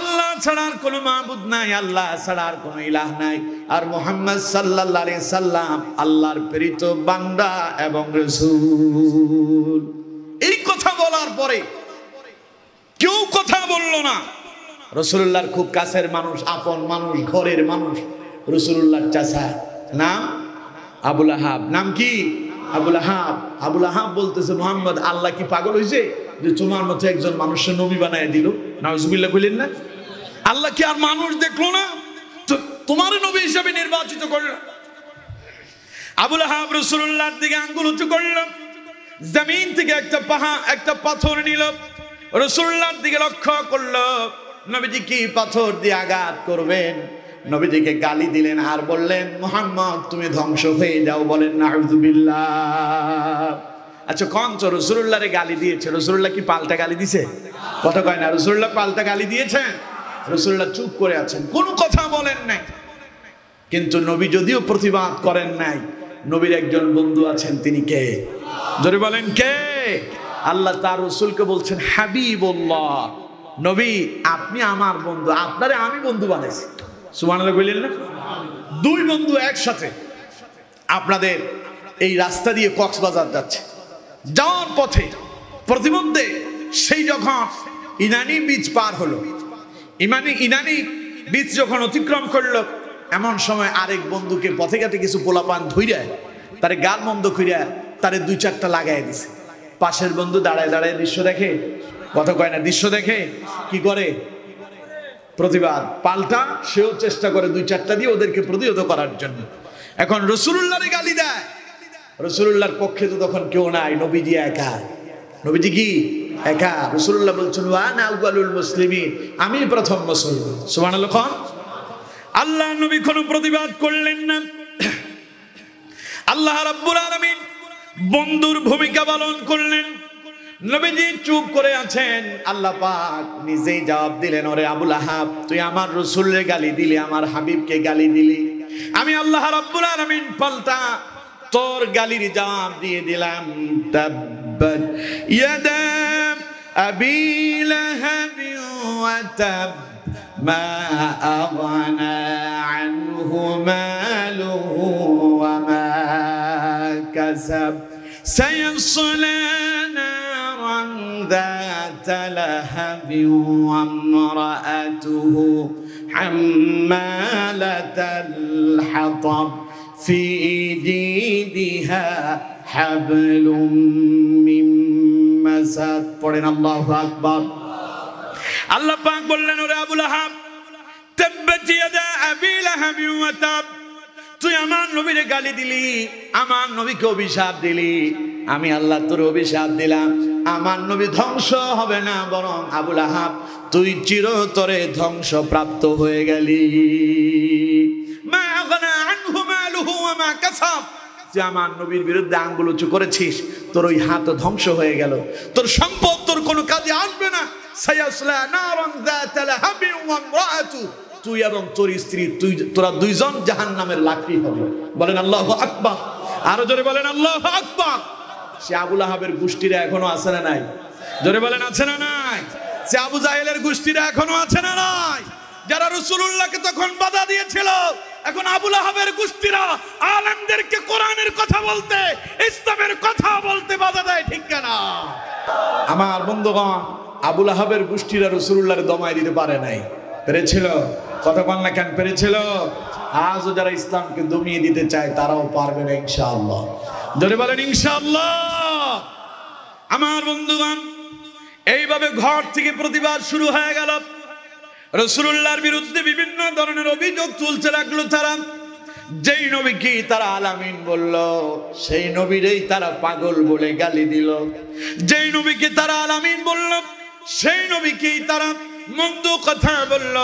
আল্লাহ ছাড়া আর কোনো মাবুদ নাই, আল্লাহ ছাড়া আর কোনো ইলাহ নাই, আর মুহাম্মদ সাল্লাল্লাহু আলাইহি সাল্লাম আল্লাহর প্রেরিত বান্দা এবং রাসূল। এই কথা বলার পরে কেউ কথা বলল না। রাসূলুল্লাহর খুব কাছের মানুষ, আপন মানুষ, ঘরের মানুষ, রাসূলুল্লাহর চাচা, নাম আবুল আহাব। নাম কি? আবুল আহাব। আবুল আহাব বলতেছে, মুহাম্মদ আল্লাহ কি পাগল হয়েছে যে তোমার মতো একজন মানুষের নবী বানায় দিল? নাউজুবিল্লাহ কইলেন না? আল্লাহ কি আর মানুষ দেখলো না, তোমার নবী হিসেবে নির্বাচিত করল? আবুল আহাব রাসূলুল্লাহর দিকে আঙ্গুল উঁচু করল, জমিন থেকে একটা পাথর নিল, রাসূলুল্লাহর দিকে লক্ষ্য করলো। নবীজি কি পাথর দিয়ে আঘাত করবেন, নবীজিকে গালি দিলেন আর বললেন, মুহাম্মদ তুমি ধ্বংস হয়ে যাও। বলেন নাউজুবিল্লাহ। আচ্ছা কোন তো রাসূলুল্লাহরে গালি দিয়েছে, রাসূলুল্লাহ কি পাল্টা গালি দিয়েছে? কথা কয় না, রাসূলুল্লাহ পাল্টা গালি দিয়েছেন? রাসূলুল্লাহ চুপ করে আছেন, কোনো কথা বলেন নাই। কিন্তু নবী যদিও প্রতিবাদ করেন নাই, নবীর একজন বন্ধু আছেন, তিনি কে? জোরে বলেন কে? আল্লাহ তার রাসূলকে বলছেন হাবিবুল্লাহ, নবী আপনি আমার বন্ধু, আপনারে আমি বন্ধু বানাইছি। সুবহানাল্লাহ বললেন না? দুই বন্ধু একসাথে আপনাদের এই রাস্তা দিয়ে কক্সবাজার যাচ্ছে, যাওয়ার পথে প্রতিমধ্যে সেই যখন ইনানি বীচ পার হলো, ইনানি বীচ যখন অতিক্রম করলো, এমন সময় আরেক বন্ধুকে পথে ঘাটে কিছু পোলাপান ধইরা তারে গাল মন্দ কইরা তারে দুই চারটা লাগাই দিছে। পাশের বন্ধু দাঁড়ায় দাঁড়ায় দৃশ্য দেখে, কথা কয় না, দৃশ্য দেখে কি করে? প্রতিবাদ, পাল্টা সেও চেষ্টা করে দুই চারটা দিয়ে ওদেরকে প্রতিহত করার জন্য। এখন রাসূলুল্লাহরে গালি দেয়, রাসূলুল্লাহর পক্ষে তো তখন কেউ নাই, নবীজি একা। নবীজি কি একা? রাসূলুল্লাহ বলছেন ওয়ানা আউয়ালুল মুসলিমিন, আমি প্রথম মুসলমান। সুবহানাল্লাহ। আল্লাহ নবী কোনো প্রতিবাদ করলেন না। আল্লাহ রাব্বুল আলামিন বন্ধুর ভূমিকা পালন করলেন। নবীজি চুপ করে আছেন, আল্লাহ পাক নিজেই জবাব দিলেন, ওরে আবুল আহাব তুই আমার রাসূলের গালি দিলি, আমার হাবিবকে গালি দিলি, আমি আল্লাহ রাব্বুল আলামিন পাল্টা তোর গালির জবাব দিয়ে দিলাম। তাব্বাত ইয়াদা আবি লাহাব ওয়া তাব মা আগনা আনহু মালুহু ওয়া মা কাসাব সায়াসলা নারান যাতা লাহাবিন ওয়া ইমরাআতুহু হাম্মালাতাল হাতাব في جيدها حبل من مسد। পড়েন আল্লাহু আকবার। আল্লাহ পাক বললেন, ওরে আবুল আহাব তাব্বাত ইয়াদা আবি লাহাব ওয়া তাব, তুই আমার নবীরে গালি দিলি, আমার নবীকে অভিশাপ দিলি, আমি আল্লাহ তোর অভিশাপ দিলাম। আমার নবী ধ্বংস হবে না, বরং আবুল আহাব তুই চিরতরে ধ্বংসপ্রাপ্ত হয়ে গেলি। মা আগনা আনহু মালুহু ওয়া মা কাসাব, যে আমার নবীর বিরুদ্ধে আঙ্গুল উঁচু করেছিস, তোর ওই হাত ধ্বংস হয়ে গেল, তোর সম্পদ তোর কোনো কাজে আসবে না। সায়াসলা নারান যাতা লাহাবিন ওয়া ইমরাআতু, তুই এবং তোর স্ত্রী তোরা দুইজন জাহান্নামের লাকড়ি হবে। বলেন আল্লাহু আকবার। আরো জোরে বলেন আল্লাহু আকবার। সে আবুল আহাবের গোষ্ঠীরা এখনো আছে না নাই? জোরে বলেন আছে না নাই? সে আবু জাহেলের গোষ্ঠীরা এখনো আছে না নাই? যারা রাসূলুল্লাহকে তখন বাধা দিয়েছিল, এখন আবুল আহাবের গোষ্ঠীরা আলেমদেরকে কোরআনের কথা বলতে, ইসলামের কথা বলতে বাধা দেয়, ঠিক না? আমার বন্ধুগণ, আবুল আহাবের গোষ্ঠীরা রাসূলুল্লাহর দমায় দিতে পারে নাই। পেরেছিল? কথা বল না কেন? পেরেছিল? আজও যারা ইসলামকে দমিয়ে দিতে চায় তারাও পারবে না ইনশাআল্লাহ। জোরে বলেন ইনশাআল্লাহ। আমার বন্ধুগণ, এইভাবে ঘর থেকে প্রতিবাদ শুরু হয়ে গেল। রাসূলুল্লাহর বিরুদ্ধে বিভিন্ন ধরনের অভিযোগ তুলতে লাগলো তারা। যেই নবীকে তারা আলামিন বলল, সেই নবীরেই তারা পাগল বলে গালি দিল। যেই নবীকে তারা আলামিন বলল, সেই নবীকেই তারা মন্দ কথা বলল।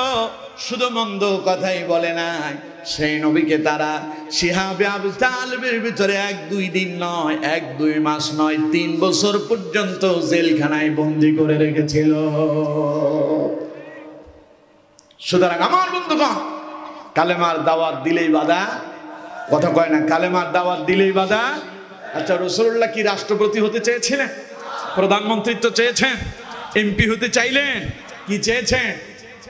শুধু মন্দ কথাই বলে নাই, সেই নবীকে তারা শিহাবে আবু তালেবের ভিতরে 1-2 দিন নয়, 1-2 মাস নয়, 3 বছর পর্যন্ত জেলখানায় বন্দী করে রেখেছিল। সুতরাং আমার বন্ধুগণ, কালেমার দাওয়াত দিলেই বাধা, কথা কয় না, কালেমার দাওয়াত দিলেই বাধা। আচ্ছা, রাসূলুল্লাহ কি রাষ্ট্রপতি হতে চেয়েছিলেন? প্রধানমন্ত্রিত্ব চেয়েছেন? এমপি হতে চাইলেন? কি চেয়েছেন?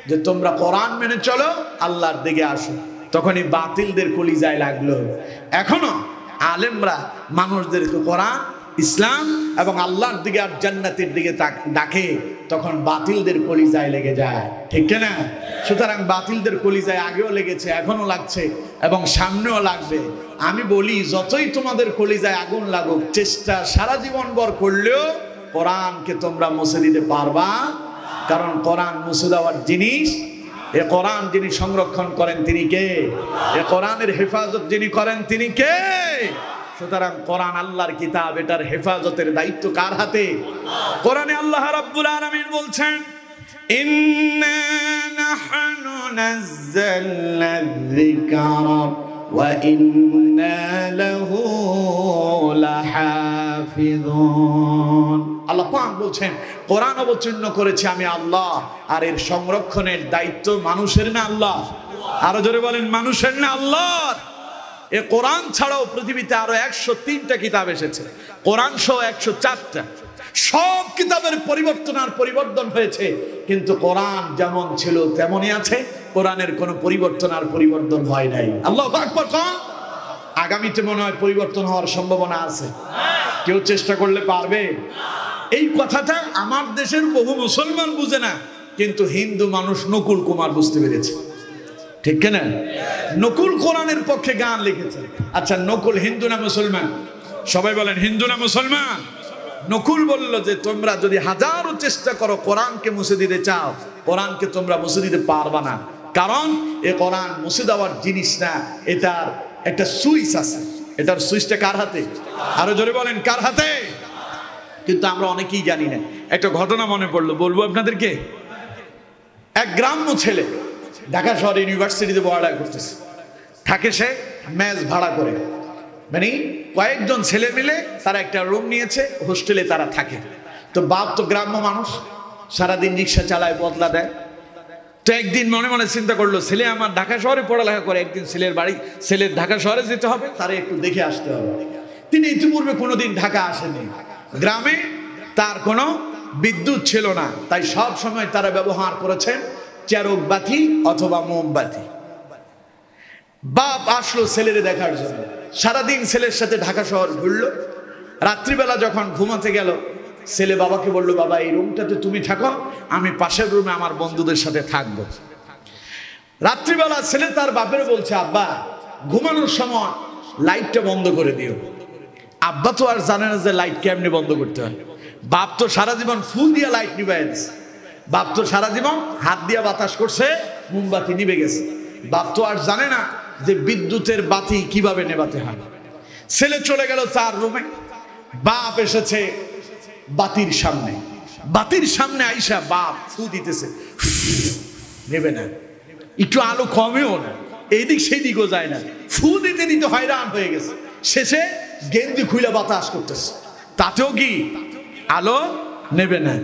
যে তোমরা কোরআন মেনে চলো, আল্লাহর দিকে আসো। তখনই বাতিলদের কলিজায় লাগলো। এখনো আলেমরা মানুষদেরকে কোরআন, ইসলাম এবং আল্লাহর দিকে আর জান্নাতের দিকে ডাকে, তখন বাতিলদের কলিজায় লেগে যায়, ঠিক না? সুতরাং বাতিলদের কলিজায় আগেও লেগেছে, এখনো লাগছে এবং সামনেও লাগবে। আমি বলি, যতই তোমাদের কলিজায় আগুন লাগুক, চেষ্টা সারা জীবন ভর করলেও কোরআনকে তোমরা মুছে দিতে পারবা। কারণ কোরআন মুছে দেওয়ার জিনিস। এ কোরআন যিনি সংরক্ষণ করেন তিনি কে? এ কোরআনের হেফাজত যিনি করেন তিনি কে? সুতরাং কোরআন আল্লাহর কিতাব, এটার হেফাজতের দায়িত্ব কার হাতে? কোরআনে আল্লাহ রাব্বুল আলামিন বলছেন, ইন্না নাহনু নাযালনা যিকরা ওয়া ইন্না লাহু লাহাফিযুন। আল্লাহ পাক বলছেন, কোরআন অবতীর্ণ করেছে আমি আল্লাহ, আর এর সংরক্ষণের দায়িত্ব মানুষের না আল্লাহ? আরো জোরে বলেন, মানুষের না আল্লাহর? এ কোরআন ছাড়াও পৃথিবীতে আরো 103টা কিতাব এসেছে, কোরআন সহ 104টা। সব কিতাবের পরিবর্তন আর পরিবর্তন হয়েছে, কিন্তু কোরআন যেমন ছিল তেমনই আছে। কোরআনের কোনো পরিবর্তন আর পরিবর্তন হয় নাই। আল্লাহু আকবার। আগামীতে মনে হয় পরিবর্তন হওয়ার সম্ভাবনা আছে। কেউ চেষ্টা করলে পারবে? এই কথাটা আমার দেশের বহু মুসলমান বুঝে না, কিন্তু হিন্দু মানুষ নকুল কুমার বুঝতে পেরেছে, ঠিক কিনা? নকুল কোরআনের পক্ষে গান লিখেছে। আচ্ছা, নকুল হিন্দু না মুসলমান? সবাই বলেন, হিন্দু না মুসলমান? নকুল বলল যে তোমরা যদি হাজারো চেষ্টা করো কোরআনকে মুছে দিতে চাও, কোরআনকে তোমরা মুছে দিতে পারবা না। কারণ এ কোরআন মুছে দেওয়ার জিনিস না, এটার একটা সুইচ আছে। এটার সুইচটা কার হাতে? আরো জোরে বলেন, কার হাতে? কিন্তু আমরা অনেকেই জানি না। একটা ঘটনা মনে পড়লো, বলবো আপনাদেরকে। এক গ্রাম্য ছেলে ঢাকা শহরে ইউনিভার্সিটিতে পড়ালেখা করতেছে। থাকে সে মেস ভাড়া করে, মানে কয়েকজন ছেলে মিলে তারা একটা রুম নিয়েছে, হোস্টেলে তারা থাকে। তো বাপ তো গ্রাম্য মানুষ, সারাদিন রিক্সা চালায়, বদলা দেয়। তো একদিন মনে মনে চিন্তা করলো, ছেলে আমার ঢাকা শহরে পড়ালেখা করে, একদিন ছেলের ঢাকা শহরে যেতে হবে, তারা একটু দেখে আসতে হবে। তিনি ইতিপূর্বে কোনোদিন ঢাকা আসেনি। গ্রামে তার কোনো বিদ্যুৎ ছিল না, তাই সব সময় তারা ব্যবহার করেছেন চারক বাতি অথবা মোমবাতি। বাপ আসলো ছেলেরে দেখার জন্য, সারাদিন ছেলের সাথে ঢাকা শহর ঘুরলো। রাত্রিবেলা যখন ঘুমাতে গেল, ছেলে বাবাকে বলল, বাবা এই রুমটাতে তুমি থাকো, আমি পাশের রুমে আমার বন্ধুদের সাথে থাকবো। রাত্রিবেলা ছেলে তার বাপের বলছে, আব্বা ঘুমানোর সময় লাইটটা বন্ধ করে দিও। আব্বা তো আর জানে না যে লাইট কেমনি বন্ধ করতে হয়। বাপ তো সারা জীবন ফুল দিয়ে লাইট নিবাই দিছে। বাপ তো সারা জীবন হাত দিয়ে বাতাস করছে, মোমবাতি নিভে গেছে। বাপ তো আর জানে না যে বিদ্যুতের বাতি কিভাবে নেভাতে হয়। ছেলে চলে গেল তার রুমে, বাপ এসেছে বাতির সামনে। বাতির সামনে আইসা বাপ ফু দিতেছে, নেবে না, একটু আলো কমেও না, এইদিক সেইদিকও যায় না, ফু দিতে দিতে হয়রান হয়ে গেছে। শেষে গেঞ্জি খুলে বাতাস করতেছে, তাতেও কি আলো নেবে না।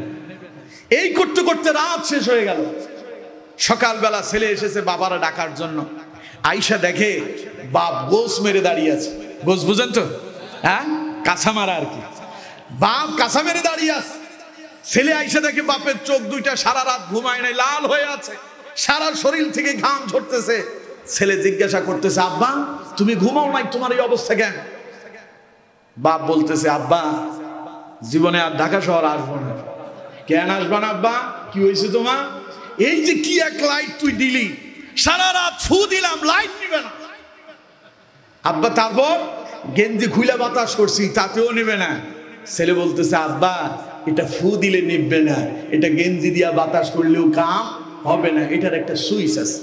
এই করতে করতে রাত শেষ হয়ে গেল। সকালবেলা ছেলে এসেছে বাবারা ডাকার জন্য। আইসা দেখে বাপ গোস মেরে দাঁড়িয়ে আছে। গোস বুঝেন তো? হ্যাঁ, কাঁচা মারা আর কি। বাপ কাঁচা মেরে দাঁড়িয়ে আছে। ছেলে আইসা দেখে বাপের চোখ দুইটা সারা রাত ঘুমায় নাই, লাল হয়ে আছে, সারা শরীর থেকে ঘাম ঝরতেছে। ছেলে জিজ্ঞাসা করতেছে, আব্বা তুমি ঘুমাও নাই, তোমার এই অবস্থা কেন? বাপ বলতেছে, আব্বা জীবনে আর ঢাকা শহর আসবো না। কেন আসবা না আব্বা? কি হয়েছে তোমার? এই যে কি এক লাইট তুই দিলি, সারা রাত ফু দিলাম, লাইট নিবে না। আব্বা তারপর গেঞ্জি খুলে বাতাস করছি, তাতেও নিবে না। ছেলে বলতেছে, আব্বা এটা ফু দিলে নিবে না, এটা গেঞ্জি দিয়া বাতাস করলেও কাম হবে না, এটার একটা সুইচ আছে।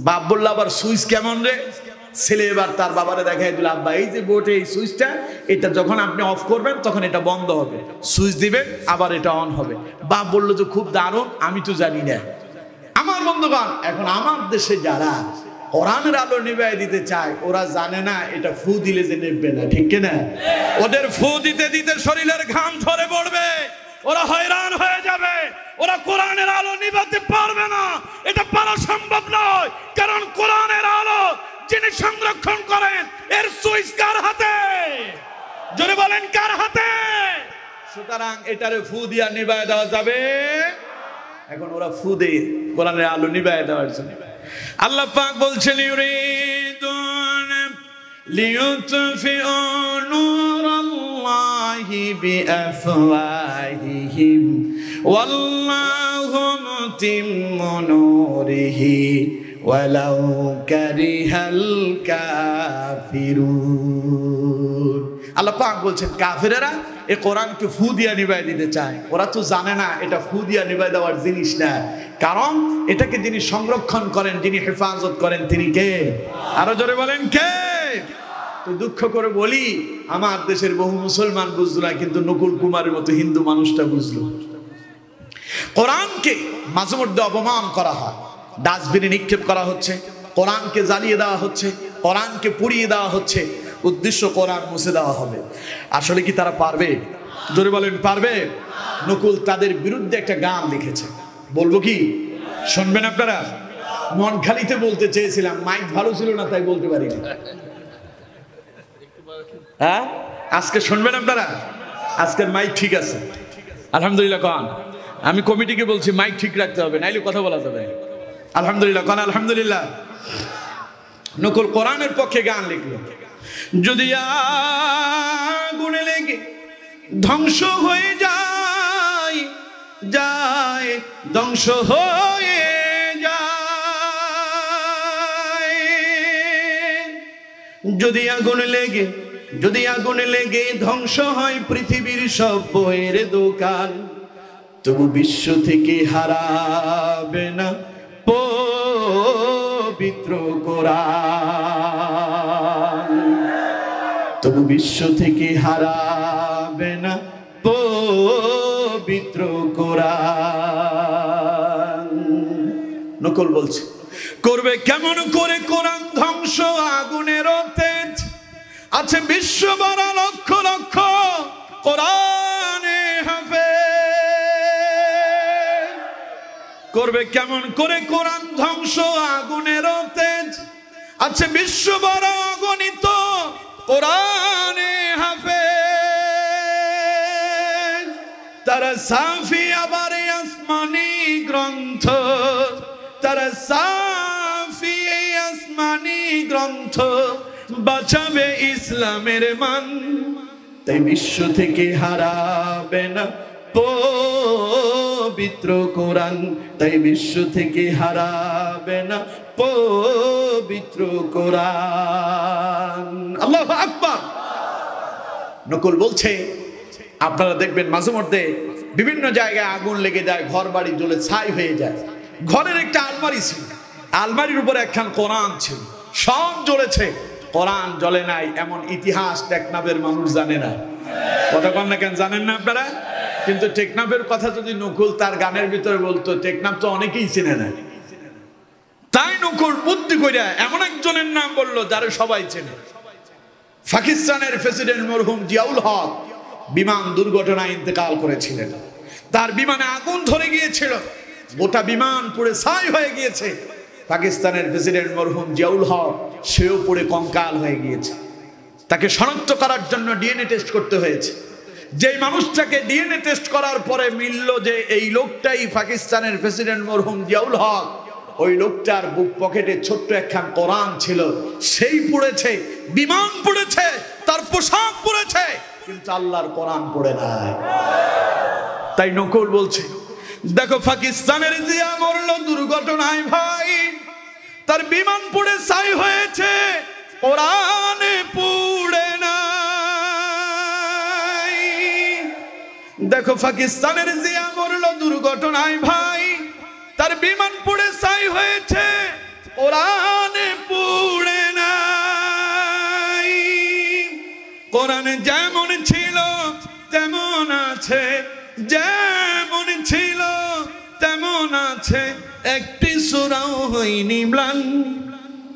বাপ বলল, আবার সুইচ কেমন রে? ছেলে এবার তার বাবারে দেখাই দিল, আব্বা এই যে বোর্ডে এই সুইচটা, এটা যখন আপনি অফ করবেন তখন এটা বন্ধ হবে, সুইচ দিবেন আবার এটা অন হবে। বাপ বললো যে খুব দারুণ, আমি তো জানি না। আমার বন্ধুগণ, এখন আমার দেশে যারা কোরআনের আলো নিভাই দিতে চায়, ওরা জানে না এটা ফু দিলে যে নেবে না, ঠিক কিনা? ওদের ফু দিতে দিতে শরীরের ঘাম ঝরে পড়বে, ওরা হয়রান হয়ে যাবে, ওরা কোরআনের আলো নিভাতে পারবে না। এটা পারা সম্ভব নয়, কারণ কোরআনের আলো যিনি সংরক্ষণ করেন, এর সুইচ কার হাতে? জোরে বলেন, কার হাতে? সুতরাং এটারে ফু দিয়া নিভায় দেওয়া যাবে। এখন ওরা ফু দিয়ে কোরআনের আলো নিভায় দেওয়ার জন্য আল্লাহ পাক বলছেন, ইউরিদুন লিইউতফিউ নূরাল্লাহি বিআফওয়াহিহিম ওয়াল্লাহু মুতিম্মু নূরিহি ওয়ালাউ কারিহাল কাফিরুন। আল্লাহ পাক বলছেন, কাফেরেরা এই কোরআনকে ফু দিয়া নিভাই দিতে চায়, ওরা তো জানে না এটা ফু দিয়া নিভাই দেওয়ার জিনিস না, কারণ এটাকে যিনি সংরক্ষণ করেন, যিনি হেফাজত করেন, তিনি কে? আরো জোরে বলেন, কে? তো দুঃখ করে বলি, আমার দেশের বহু মুসলমান বুঝলো না, কিন্তু নকুল কুমারের মতো হিন্দু মানুষটা বুঝলো। কোরআনকে মাঝে মধ্যে অপমান করা হয়, ডাস্টবিনে নিক্ষেপ করা হচ্ছে, কোরআনকে জ্বালিয়ে দেওয়া হচ্ছে, কোরআনকে পুড়িয়ে দেওয়া হচ্ছে, উদ্দেশ্য কোরআন মুছে দেওয়া হবে। আসলে কি তারা পারবে? জোরে বলেন, পারবে? নকুল তাদের বিরুদ্ধে একটা গান লিখেছে, বলবো কি? শুনবেন আপনারা? মন খালিতে বলতে চেয়েছিলাম, মাইক ভালো ছিল না তাই বলতে পারিনি। হ্যাঁ, আজকে শুনবেন আপনারা? আজকের মাইক ঠিক আছে আলহামদুলিল্লাহ। কন, আমি কমিটিকে বলছি মাইক ঠিক রাখতে হবে, নাইলে কথা বলা যাবে। আলহামদুলিল্লাহ, কন আলহামদুলিল্লাহ। নকুল কোরআনের পক্ষে গান লিখলো, যদি আগুনে লেগে ধ্বংস হয়ে যায়, যায় ধ্বংস হয়ে যায়, যদি আগুনে লেগে ধ্বংস হয় পৃথিবীর সব বইয়ের দোকান, তবু বিশ্ব থেকে হারাবে না পবিত্র কোরআন, তবু বিশ্ব থেকে হারাবে না পবিত্র কোরআন। নকল বলছে, করবে কেমন করে কোরআন ধ্বংস? আগুনের তেজ আছে বিশ্ব ভরা লক্ষ লক্ষ কোরআনে হাফেজ। করবে কেমন করে কোরআন ধ্বংস? আগুনের তেজ আছে বিশ্ব ভরা অগণিত কোরআনে হাফেজ। তারা সাফি আবার আসমানি গ্রন্থ, তারা সাফি আসমানি গ্রন্থ বাঁচাবে ইসলামের মান, তাই বিশ্ব থেকে হারাবে না পবিত্র কোরআন, তাই বিশ্ব থেকে হারাবে না পবিত্র কোরআন। আল্লাহু আকবার। নকুল বলছে, আপনারা দেখবেন মাঝে মধ্যে বিভিন্ন জায়গায় আগুন লেগে যায়, ঘর বাড়ি জ্বলে ছাই হয়ে যায়। ঘরের একটা আলমারি ছিল, আলমারির উপরে একখান কোরআন ছিল, সব জ্বলেছে, কোরআন জ্বলে নাই। এমন ইতিহাস টেকনাফের মানুষ জানে না। কথা কন না কেন, জানেন না আপনারা? কিন্তু টেকনাফের কথা যদি নকুল তার গানের ভিতরে বলতো, টেকনাফ তো অনেকেই চেনে না। তাই নকুল বুদ্ধি কইরা এমন একজনের নাম বললো যারা সবাই চেনে। পাকিস্তানের প্রেসিডেন্ট মরহুম জিয়াউল হক বিমান দুর্ঘটনায় ইন্তেকাল করেছিলেন। তার বিমানে আগুন ধরে গিয়েছিল, গোটা বিমান পুড়ে ছাই হয়ে গিয়েছে। পাকিস্তানের প্রেসিডেন্ট মরহুম জিয়াউল হক সেও পুড়ে কঙ্কাল হয়ে গিয়েছে। তাকে শনাক্ত করার জন্য ডিএনএ টেস্ট করতে হয়েছে। যেই মানুষটাকে ডিএনএ টেস্ট করার পরে মিলল যে এই লোকটাই পাকিস্তানের প্রেসিডেন্ট মরহুম জিয়াউল হক, ওই লোকটার বুক পকেটে ছোট্ট একখান কোরআন ছিল, সেই পুড়েছে, বিমান পুড়েছে, তার পোশাক পুড়েছে, কিন্তু আল্লাহর কোরআন পুড়ে নাই। তাই নকুল বলছে, দেখো পাকিস্তানের জিয়া মরল দুর্ঘটনায় ভাই, তার বিমান পুড়ে ছাই হয়েছে, কোরআনে পুড়ে নাই। দেখো পাকিস্তানের জিয়া মরল দুর্ঘটনায় ভাই, তার বিমান পুড়ে ছাই হয়েছে, কোরআনে পুড়ে নাই। কোরআনে যেমন ছিল তেমন আছে, যেমন ছিল তেমন আছে, একটি সূরাও হয়নি ম্লান।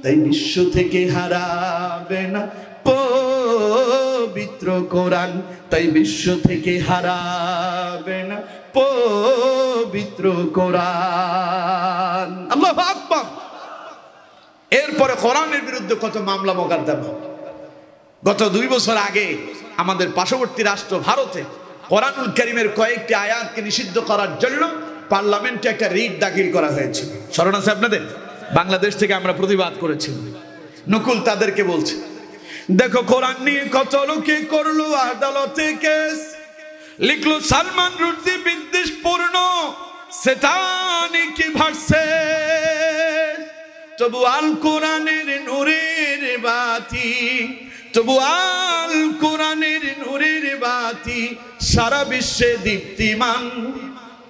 তাই বিশ্ব থেকে হারাবে না পবিত্র কোরআন, তাই বিশ্ব থেকে হারাবে না পবিত্র কোরআন। আল্লাহু আকবার। এরপরে কোরআনের বিরুদ্ধে কত মামলা মোকদ্দমা। গত 2 বছর আগে আমাদের পার্শ্ববর্তী রাষ্ট্র ভারতে কোরআনুল কারীমের কয়েকটি আয়াতকে নিষিদ্ধ করার জন্য পার্লামেন্টে একটা রিট দাখিল করা হয়েছে। স্মরণ আছে আপনাদের? বাংলাদেশ থেকে আমরা প্রতিবাদ করেছি। নকুল তাদেরকে বলছে, দেখো কোরআন নিয়ে কত লোকে করলো আদালতে কেস, লিখলো সালমান রুশদি বিদ্বেষপূর্ণ শয়তানিক ভার্সে, তবু আল কোরআনের নূরের বাতি, তবু আল কোরআনের নূরের বাতি সারা বিশ্বে দীপ্তিমান।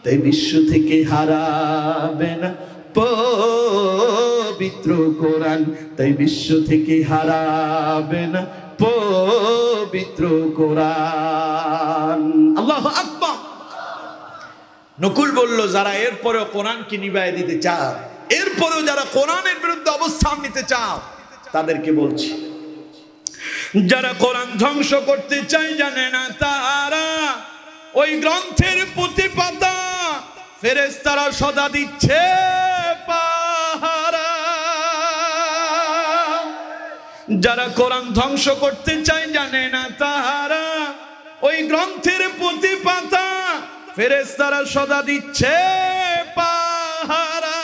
তাই বিশ্ব থেকে হারাবে না পবিত্র কোরআন, তাই বিশ্ব থেকে হারাবে না পবিত্র কোরআন। আল্লাহু আকবার। নকুল বলল, যারা এরপরেও কোরআনকে নিভায়ে দিতে চাও, এরপরেও যারা কোরআনের বিরুদ্ধে অবস্থান নিতে চাও, তাদেরকে বলছি, যারা কোরআন ধ্বংস করতে চায় জানে না তারা ওই গ্রন্থের প্রতি পাতা ফেরেশতারা সদা দিচ্ছে পাহারা। যারা কোরআন ধ্বংস করতে চায় জানে না তারা ওই গ্রন্থের প্রতি পাতা ফেরেশতারা সদা দিচ্ছে পাহারা।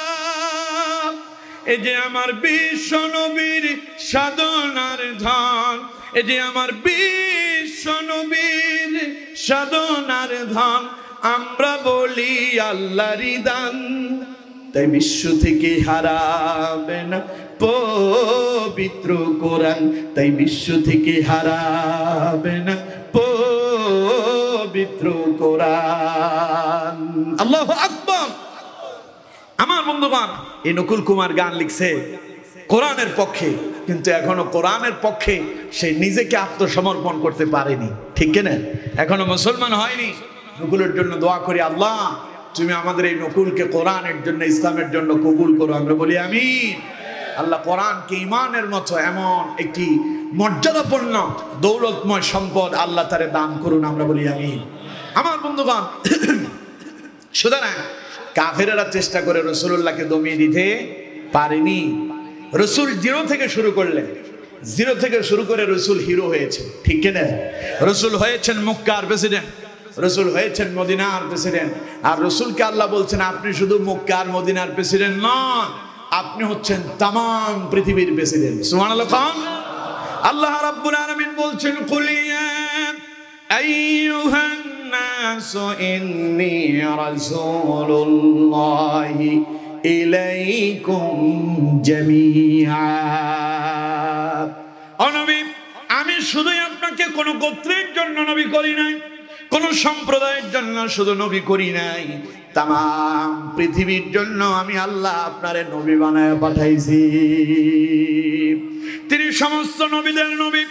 এই যে আমার বিশ্ব নবীর সাধনার ধন, এই যে আমার বিশ্ব নবীর সাধনার ধন, আমরা বলি আল্লাহরই দান। তাই বিশ্ব থেকে হারাবে না পবিত্র কোরআন, তাই বিশ্ব থেকে হারাবে না পবিত্র কোরআন। আল্লাহু আকবার। আমার বন্ধুগণ, এই নকুল কুমার গান লিখছে কোরআনের পক্ষে, কিন্তু এখনো কোরআনের পক্ষে সে নিজেকে আত্মসমর্পণ করতে পারেনি, ঠিক কিনা? এখনো মুসলমান হয়নি। নকুলের জন্য দোয়া করি, আল্লাহ তুমি আমাদের এই নকুলকে কোরআনের জন্য, ইসলামের জন্য কবুল করো, আমরা বলি আমিন। আল্লাহ কোরআনকে ঈমানের মতো এমন একটি মর্যাদাপূর্ণ দৌলতময় সম্পদ আল্লাহ তারে দান করুন, আমরা বলি আমিন। আমার বন্ধুগণ, সুতরাং কাফেরেরা চেষ্টা করে রাসূলুল্লাহকে দমিয়ে দিতে পারেনি। রাসূল জিরো থেকে শুরু করলেন, জিরো থেকে শুরু করে রাসূল হিরো হয়েছে, ঠিক কিনা? রাসূল হয়েছেন মক্কার প্রেসিডেন্ট, রাসূল হয়েছেন মদিনার প্রেসিডেন্ট। আর রাসূলকে আল্লাহ বলছেন, আপনি শুধু মক্কার মদিনার প্রেসিডেন্ট নন, আপনি হচ্ছেন তামাম পৃথিবীর প্রেসিডেন্ট। সুবহানাল্লাহ। আল্লাহ রাব্বুল আলামিন বলছেন, কুল ইয়া আইয়ুহান নাসু ইন্নী রাসূলুল্লাহি ইলাইকুম জামিআ। ও নবী, আমি শুধুই আপনাকে কোন গোত্রের জন্য নবী করি নাই, কোন সম্প্রদায়ের জন্য শুধু নবী করি নাই, তামাম পৃথিবীর জন্য আমি আল্লাহ আপনারে নবী বানায় পাঠাইছি। তিনি সমস্ত নবীদের নবী,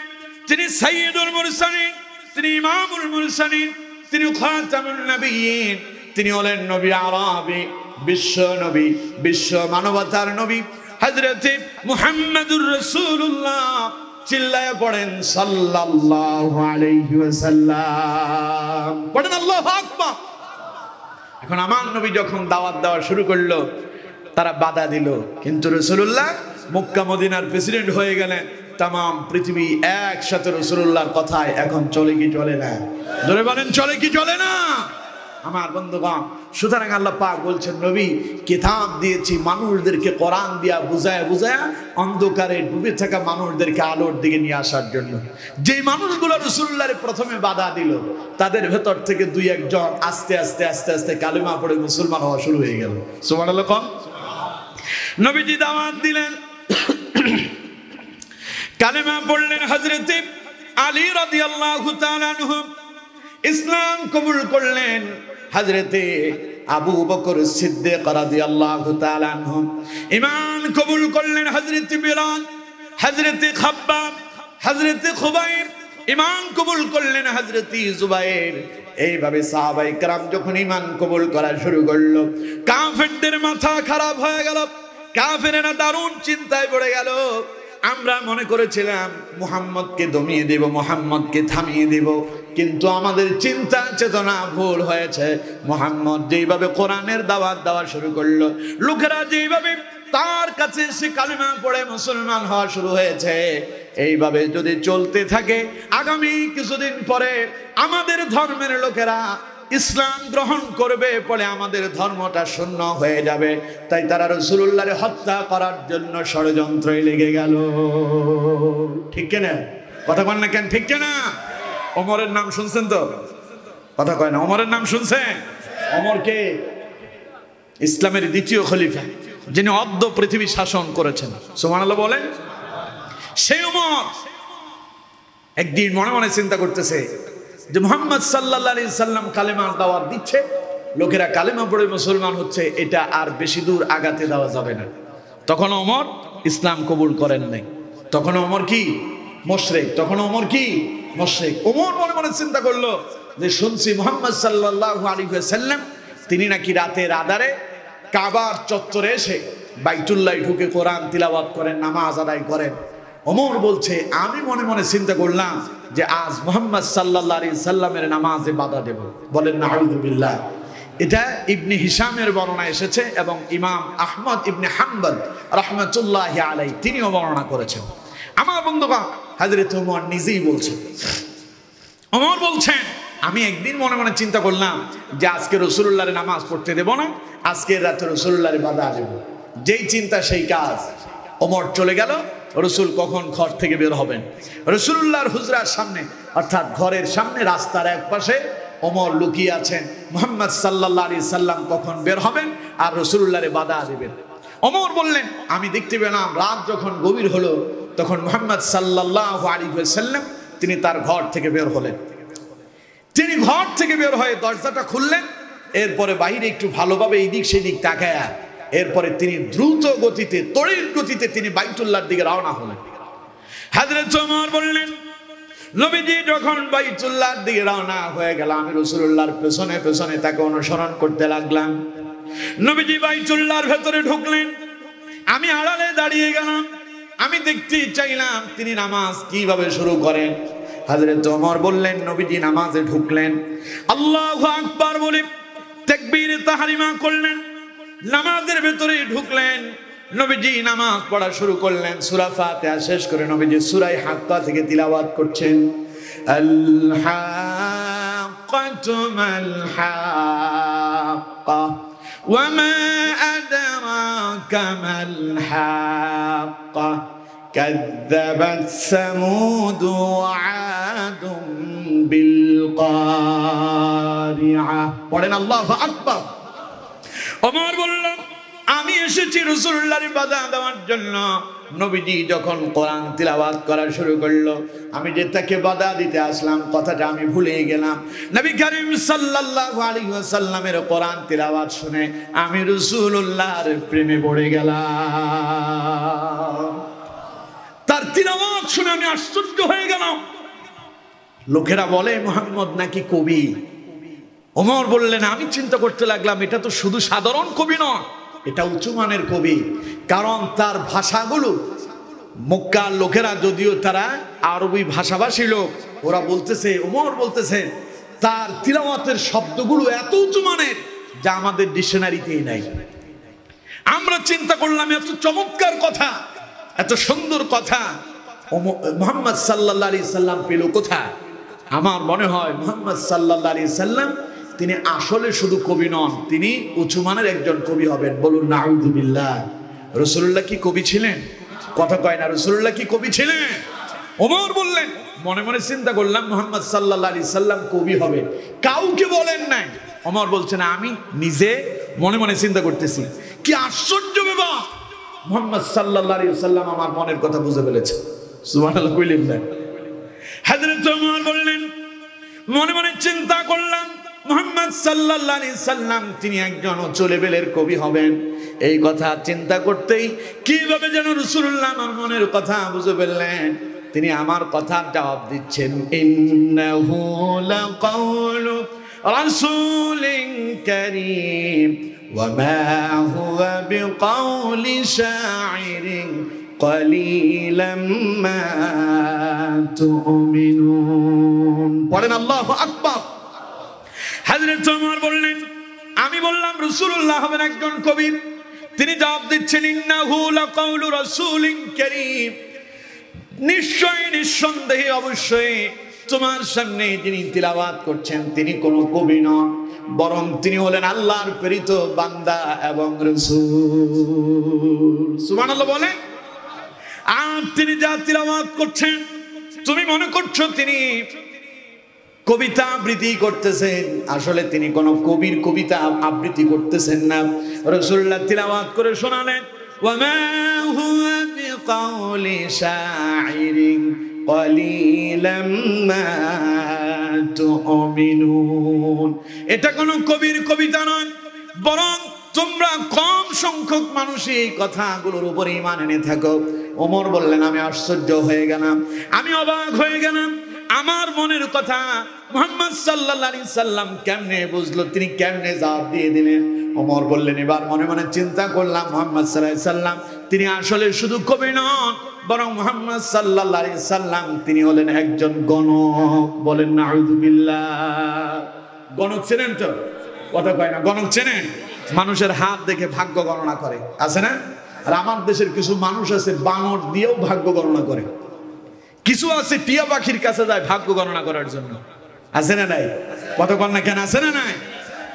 তিনি সাইয়্যিদুল মুরসালিন, তিনি ইমামুল মুরসালিন, তিনি খাতামুন নবিয়্যিন, তিনি হলেন নবী আরবি, বিশ্ব নবী, বিশ্ব মানবতার নবী হযরতে মুহাম্মদুর রাসূলুল্লাহ। চিল্লায়ে পড়েন সাল্লাল্লাহু আলাইহি ওয়াসাল্লাম, পড়েন আল্লাহু আকবার। এখন আমার নবী যখন দাওয়াত দেওয়া শুরু করলো, তারা বাধা দিল, কিন্তু রাসূলুল্লাহ মক্কা মদিনার প্রেসিডেন্ট হয়ে গেলেন। তামাম পৃথিবী একসাথে রাসূলুল্লাহর কথায় এখন চলে কি চলে না? জোরে বলেন, চলে কি চলে না? আমার বন্ধুগণ, সুতরাং আল্লাহ পাক বলছেন, নবী কিতাব দিয়েছি মানুষদেরকে কোরআন দিয়া বুঝায়া বুঝায়া অন্ধকারে ডুবে থাকা মানুষদেরকে আলোর দিকে নিয়ে আসার জন্য। যেই মানুষগুলো রাসূলুল্লাহর প্রথমে বাধা দিল, তাদের ভেতর থেকে 2-1 জন আস্তে আস্তে আস্তে আস্তে কালিমা পড়ে মুসলমান হওয়া শুরু হয়ে গেল। সুবহানাল্লাহ। নবীজি দাওয়াত দিলেন, কালিমা পড়লেন। হযরতে আলী রাদিয়াল্লাহু তাআলা আনহু ইসলাম কবুল করলেন। হযরতে আবু বকর সিদ্দিক রাদিয়াল্লাহু তাআলা আনহু ঈমান কবুল করলেন। হযরতে বিলাল, হযরতে খাব্বাব, হযরতে খুবাইব, ঈমান কবুল করলেন হযরত জুবায়ের। এইভাবে সাহাবায়ে কেরাম যখন ঈমান কবুল করা শুরু করলো, কাফেরদের মাথা খারাপ হয়ে গেল, কাফেরেরা দারুণ চিন্তায় পড়ে গেল। আমরা মনে করেছিলাম মুহাম্মদকে দমিয়ে দেব, মুহাম্মদকে থামিয়ে দেব, কিন্তু আমাদের চিন্তা চেতনা ভুল হয়েছে। মুহাম্মদ যেইভাবে কোরআনের দাওয়াত দেওয়া শুরু করলো, লোকেরা যেইভাবে তার কাছে এসে কালিমা পড়ে মুসলমান হওয়া শুরু হয়েছে, এইভাবে যদি চলতে থাকে আগামী কিছুদিন পরে আমাদের ধর্মের লোকেরা ইসলাম গ্রহণ করবে, পরে আমাদের ধর্মটা শূন্য হয়ে যাবে। তাই তারা রাসূলুল্লাহকে হত্যা করার জন্য ষড়যন্ত্রে লেগে গেল। ঠিক কিনা? কথা বলেন না কেন? ঠিক কিনা? ওমরের নাম শুনছেন তো? কথা কয় না। ওমরের নাম শুনছেন? ওমরকে ইসলামের দ্বিতীয় খলিফা, যিনি অর্ধ পৃথিবী শাসন করেছেন। সুবহানাল্লাহ বলেন। সেই ওমর একদিন মনে মনে চিন্তা করতেছে যে মুহাম্মদ সাল্লাল্লাহু আলাইহি সাল্লাম কালেমার দাওয়াত দিচ্ছে, লোকেরা কালেমা পড়ে মুসলমান হচ্ছে, এটা আর বেশি দূর আগাতে দেওয়া যাবে না। তখন ওমর ইসলাম কবুল করেন নাই। তখন ওমর কি? মুশরিক। তখন ওমর কি? মুশরিক। ওমর মনে মনে চিন্তা করলো যে শুনছি মুহাম্মদ সাল্লাল্লাহু আলাইহি ওয়াসাল্লাম তিনি নাকি রাতের আধারে কাবার চত্বরে এসে বাইতুল্লাহ ঢুকে কোরআন তিলাওয়াত করেন, নামাজ আদায় করেন। ওমর বলছে, আমি মনে মনে চিন্তা করলাম যে আজ মুহাম্মদ সাল্লাল্লাহু আলাইহি সাল্লামের নামাজে বাধা দেব। বলেন নাউযুবিল্লাহ। এটা ইবনে হিশামের বর্ণনা এসেছে এবং ইমাম আহমদ ইবনে হাম্বল রাহমাতুল্লাহি আলাইহি তিনিও বর্ণনা করেছেন। আমার বন্ধুগণ, হযরত ওমর নিজেই বলছেন, ওমর বলছেন, আমি একদিন মনে মনে চিন্তা করলাম যে আজকে রাসূলুল্লাহর নামাজ পড়তে দেব না, আজকে রাতে রাসূলুল্লাহর বাধা দেব। যেই চিন্তা সেই কাজ। ওমর চলে গেল, রসুল কখন ঘর থেকে বের হবেন। রাসূলুল্লাহর হুজরার সামনে, অর্থাৎ ঘরের সামনে রাস্তার এক পাশে ওমর লুকিয়ে আছেন। মুহাম্মদ সাল্লাল্লাহু আলাইহি সাল্লাম কখন বের হবেন আর রাসূলুল্লাহরে বাধা দিবেন। ওমর বললেন, আমি দেখতে পেলাম রাত যখন গভীর হলো তখন মুহাম্মদ সাল্লাল্লাহু আলাইহি ওয়াসাল্লাম তিনি তার ঘর থেকে বের হলেন। তিনি ঘর থেকে বের হয়ে দরজাটা খুললেন, এরপরে বাইরে একটু ভালোভাবে এদিক সেদিক তাকায়া এরপরে তিনি দ্রুত গতিতে, তড়িৎ গতিতে তিনি বাইতুল্লাহর দিকে রওনা হলেন। হযরত ওমর বললেন, নবীজি যখন বাইতুল্লাহর দিকে রওনা হয়ে গেল, আমি রাসূলুল্লাহর পেছনে পেছনে তাকে অনুসরণ করতে লাগলাম। নবীজি বাইতুল্লাহর ভেতরে ঢুকলেন, আমি আড়ালে দাঁড়িয়ে গেলাম। আমি দেখতে চাইলাম তিনি নামাজ কিভাবে শুরু করেন। হযরত ওমর বললেন, নবীজি নামাজে ঢুকলেন, আল্লাহু আকবার বলে তাকবীরে তাহরিমা করলেন, নামাজের ভেতরে ঢুকলেন। নবীজি নামাজ পড়া শুরু করলেন। সূরা ফাতিহা শেষ করে নবীজি সূরা হাক্কা থেকে তিলাওয়াত করছেন, আল হাক্কাতু মাল হাক্কা ওয়া মা আদরাকা মাল হাক্কা কাযযাবাত সামুদ ওয়া আদুম বিল কারিআ। পড়েন আল্লাহু আকবার। ওমর বলল, আমি এসেছি রাসূলুল্লাহর বাধা দেওয়ার জন্য। নবীজি যখন কোরআন তিলাওয়াত করা শুরু করলো, আমি যে তাকে বাধা দিতে আসলাম কথাটা আমি ভুলে গেলাম। নবী করিম সাল্লাল্লাহু আলাইহি ওয়াসাল্লামের কোরআন তিলাওয়াত শুনে আমি রাসূলুল্লাহর প্রেমে পড়ে গেলাম। তার তিলাওয়াত শুনে আমি আশ্চর্য হয়ে গেলাম। লোকেরা বলে মুহাম্মদ নাকি কবি। ওমর বললেন, আমি চিন্তা করতে লাগলাম এটা তো শুধু সাধারণ কবি নয়, এটা উঁচু মানের কবি। কারণ তার ভাষাগুলো, মক্কার লোকেরা যদিও তারা আরবি ভাষাভাষী লোক, ওরা বলতেছে, ওমর বলতেছে তার তিলাওয়াতের শব্দগুলো এত উঁচু মানের যা আমাদের ডিকশনারিতেই নাই। আমরা চিন্তা করলাম এত চমৎকার কথা, এত সুন্দর কথা মুহাম্মদ সাল্লাল্লাহু আলাইহি সাল্লাম পেল কোথায়? আমার মনে হয় মুহাম্মদ সাল্লাল্লাহু আলাইহি সাল্লাম তিনি আসলে শুধু কবি নন, তিনি উঁচু মানের একজন কবি হবেন। বলুন নাউযুবিল্লাহ। রাসূলুল্লাহ কি কবি ছিলেন? কথা কয় না। রাসূলুল্লাহ কি কবি ছিলেন? ওমর বললেন, মনে মনে চিন্তা করলাম মুহাম্মদ সাল্লাল্লাহু আলাইহি সাল্লাম কবি হবেন, কাউকে বলেন নাই। ওমর বলছেন, আমি নিজে মনে মনে চিন্তা করতেছি, কি আশ্চর্য ব্যাপার, মুহাম্মদ সাল্লাল্লাহু আলাইহি সাল্লাম আমার মনের কথা বুঝে ফেলেছে। সুবহানাল্লাহ কইলেন না? হযরত ওমর বললেন, মনে মনে চিন্তা করলাম মুহাম্মদ সাল্লাল্লাহু আলাইহি সাল্লাম তিনি একজন উচ্চ লেভেলের কবি হবেন। এই কথা চিন্তা করতেই কিভাবে যেন রাসূলুল্লাহ আমার মনের কথা বুঝে ফেললেন। তিনি আমার কথার জবাব দিচ্ছেন, ইন্নাহু লাকাউলু রাসূলিন কারীম ওয়া মা হুয়া বিকাউলি শাইরিন ক্বালিলাম মা তুমিনুন। পড়েন আল্লাহু আকবার। হযরত ওমর বললেন, আমি বললাম রাসূলুল্লাহ হবেন একজন কবি। তিনি জবাব দিচ্ছেন, ইন্নাহু লাকাউলু রাসূলিন কারীম, নিশ্চয়ই নিঃসন্দেহে অবশ্যই তোমার সামনে যিনি তিলাওয়াত করছেন তিনি কোনো কবি নন, বরং তিনি হলেন আল্লাহর প্রেরিত বান্দা এবং রাসূল। সুবহানাল্লাহ বলেন। আর তিনি যা তিলাওয়াত করছেন তুমি মনে করছো তিনি কবিতা আবৃত্তি করতেছেন, আসলে তিনি কোন কবির কবিতা আবৃত্তি করতেছেন না। রাসূলুল্লাহ তিলাওয়াত করে শোনালেন, ওয়া মা হুয়া বিকাউলি শাইরিন ক্বালিলাম মা তুমিনুন। এটা কোন কবির কবিতা নয়, বরং তোমরা কম সংখ্যক মানুষই এই কথাগুলোর উপরে ঈমান এনে থাকো। ওমর বললেন, আমি আশ্চর্য হয়ে গেলাম, আমি অবাক হয়ে গেলাম। আমার মনের কথা মুহাম্মদ সাল্লাল্লাহু আলাইহি সাল্লাম কেমনে বুঝলো, তিনি কেমনে জবাব দিয়ে দিলেন? ওমর বললেন, এবার মনে মনে চিন্তা করলাম মুহাম্মদ সাল্লাল্লাহু আলাইহি সাল্লাম তিনি আসলে শুধু কবি নন, বরং মুহাম্মদ সাল্লাল্লাহু আলাইহি সাল্লাম তিনি হলেন একজন গণক। বলেন নাউযুবিল্লাহ। গণক চেনেন তো? কথা কয় না, গণক চেনেন? মানুষের হাত দেখে ভাগ্য গণনা করে, আছে না? আর আমার দেশের কিছু মানুষ আছে বানর দিয়েও ভাগ্য গণনা করে, কিছু আছে টিয়া পাখির কাছে যায় ভাগ্য গণনা করার জন্য, আছে না নাই? কথা কন না কেন, আছে না নাই?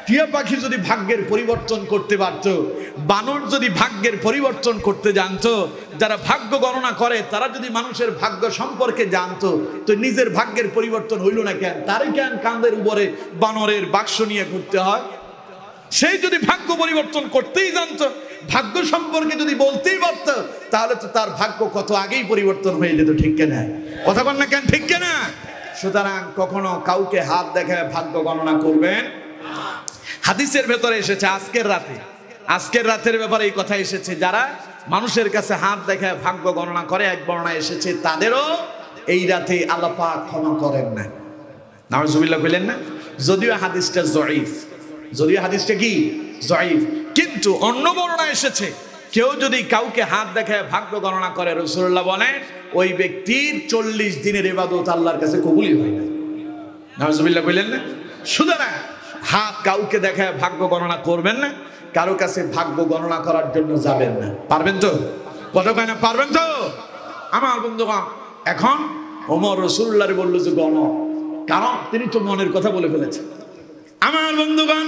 টিয়া পাখি যদি ভাগ্যের পরিবর্তন করতে পারতো, বানর যদি ভাগ্যের পরিবর্তন করতে জানতো, যারা ভাগ্য গণনা করে তারা যদি মানুষের ভাগ্য সম্পর্কে জানতো, তো নিজের ভাগ্যের পরিবর্তন হইল না কেন? তারই কেন কাঁধের উপরে বানরের বাক্স নিয়ে ঘুরতে হয়? সেই যদি ভাগ্য পরিবর্তন করতেই জানতো, ভাগ্য সম্পর্কে যদি বলতেই পারতো, তাহলে তো তার ভাগ্য কত আগেই পরিবর্তন হয়ে যেত। ঠিক কিনা? কথা বল না কেন, ঠিক কিনা? সুতরাং কখনো কাউকে হাত দেখে ভাগ্য গণনা করবেন। হাদিসের ভেতরে এসেছে আজকের রাতের ব্যাপারে এই কথা এসেছে, যারা মানুষের কাছে হাত দেখে ভাগ্য গণনা করে, এক বর্ণনা এসেছে তাদেরও এই রাতে আল্লাহ পাক ক্ষমা করেন না। নাউজুবিল্লাহ বললেন না? যদিও হাদিসটা জয়ীফ, যদিও হাদিসটা কি জয়ীফ, কিন্তু অন্য বর্ণনা এসেছে কেউ যদি কাউকে হাত দেখে ভাগ্য গণনা করে, রাসূলুল্লাহ বলেন ওই ব্যক্তির 40 দিনের ইবাদত আল্লাহর কাছে কবুলই হয় না। নাউজুবিল্লাহ বললেন না? সুতরাং হাত কাউকে দেখে ভাগ্য গণনা করবেন না, কারো কাছে ভাগ্য গণনা করার জন্য যাবেন না। পারবেন তো? কথা কয় না, পারবেন তো? আমার বন্ধুগণ, এখন ওমর রাসূলুল্লাহরে বলল যে গণ, কারণ তিনি তো মনের কথা বলে ফেলেছেন। আমার বন্ধুগণ,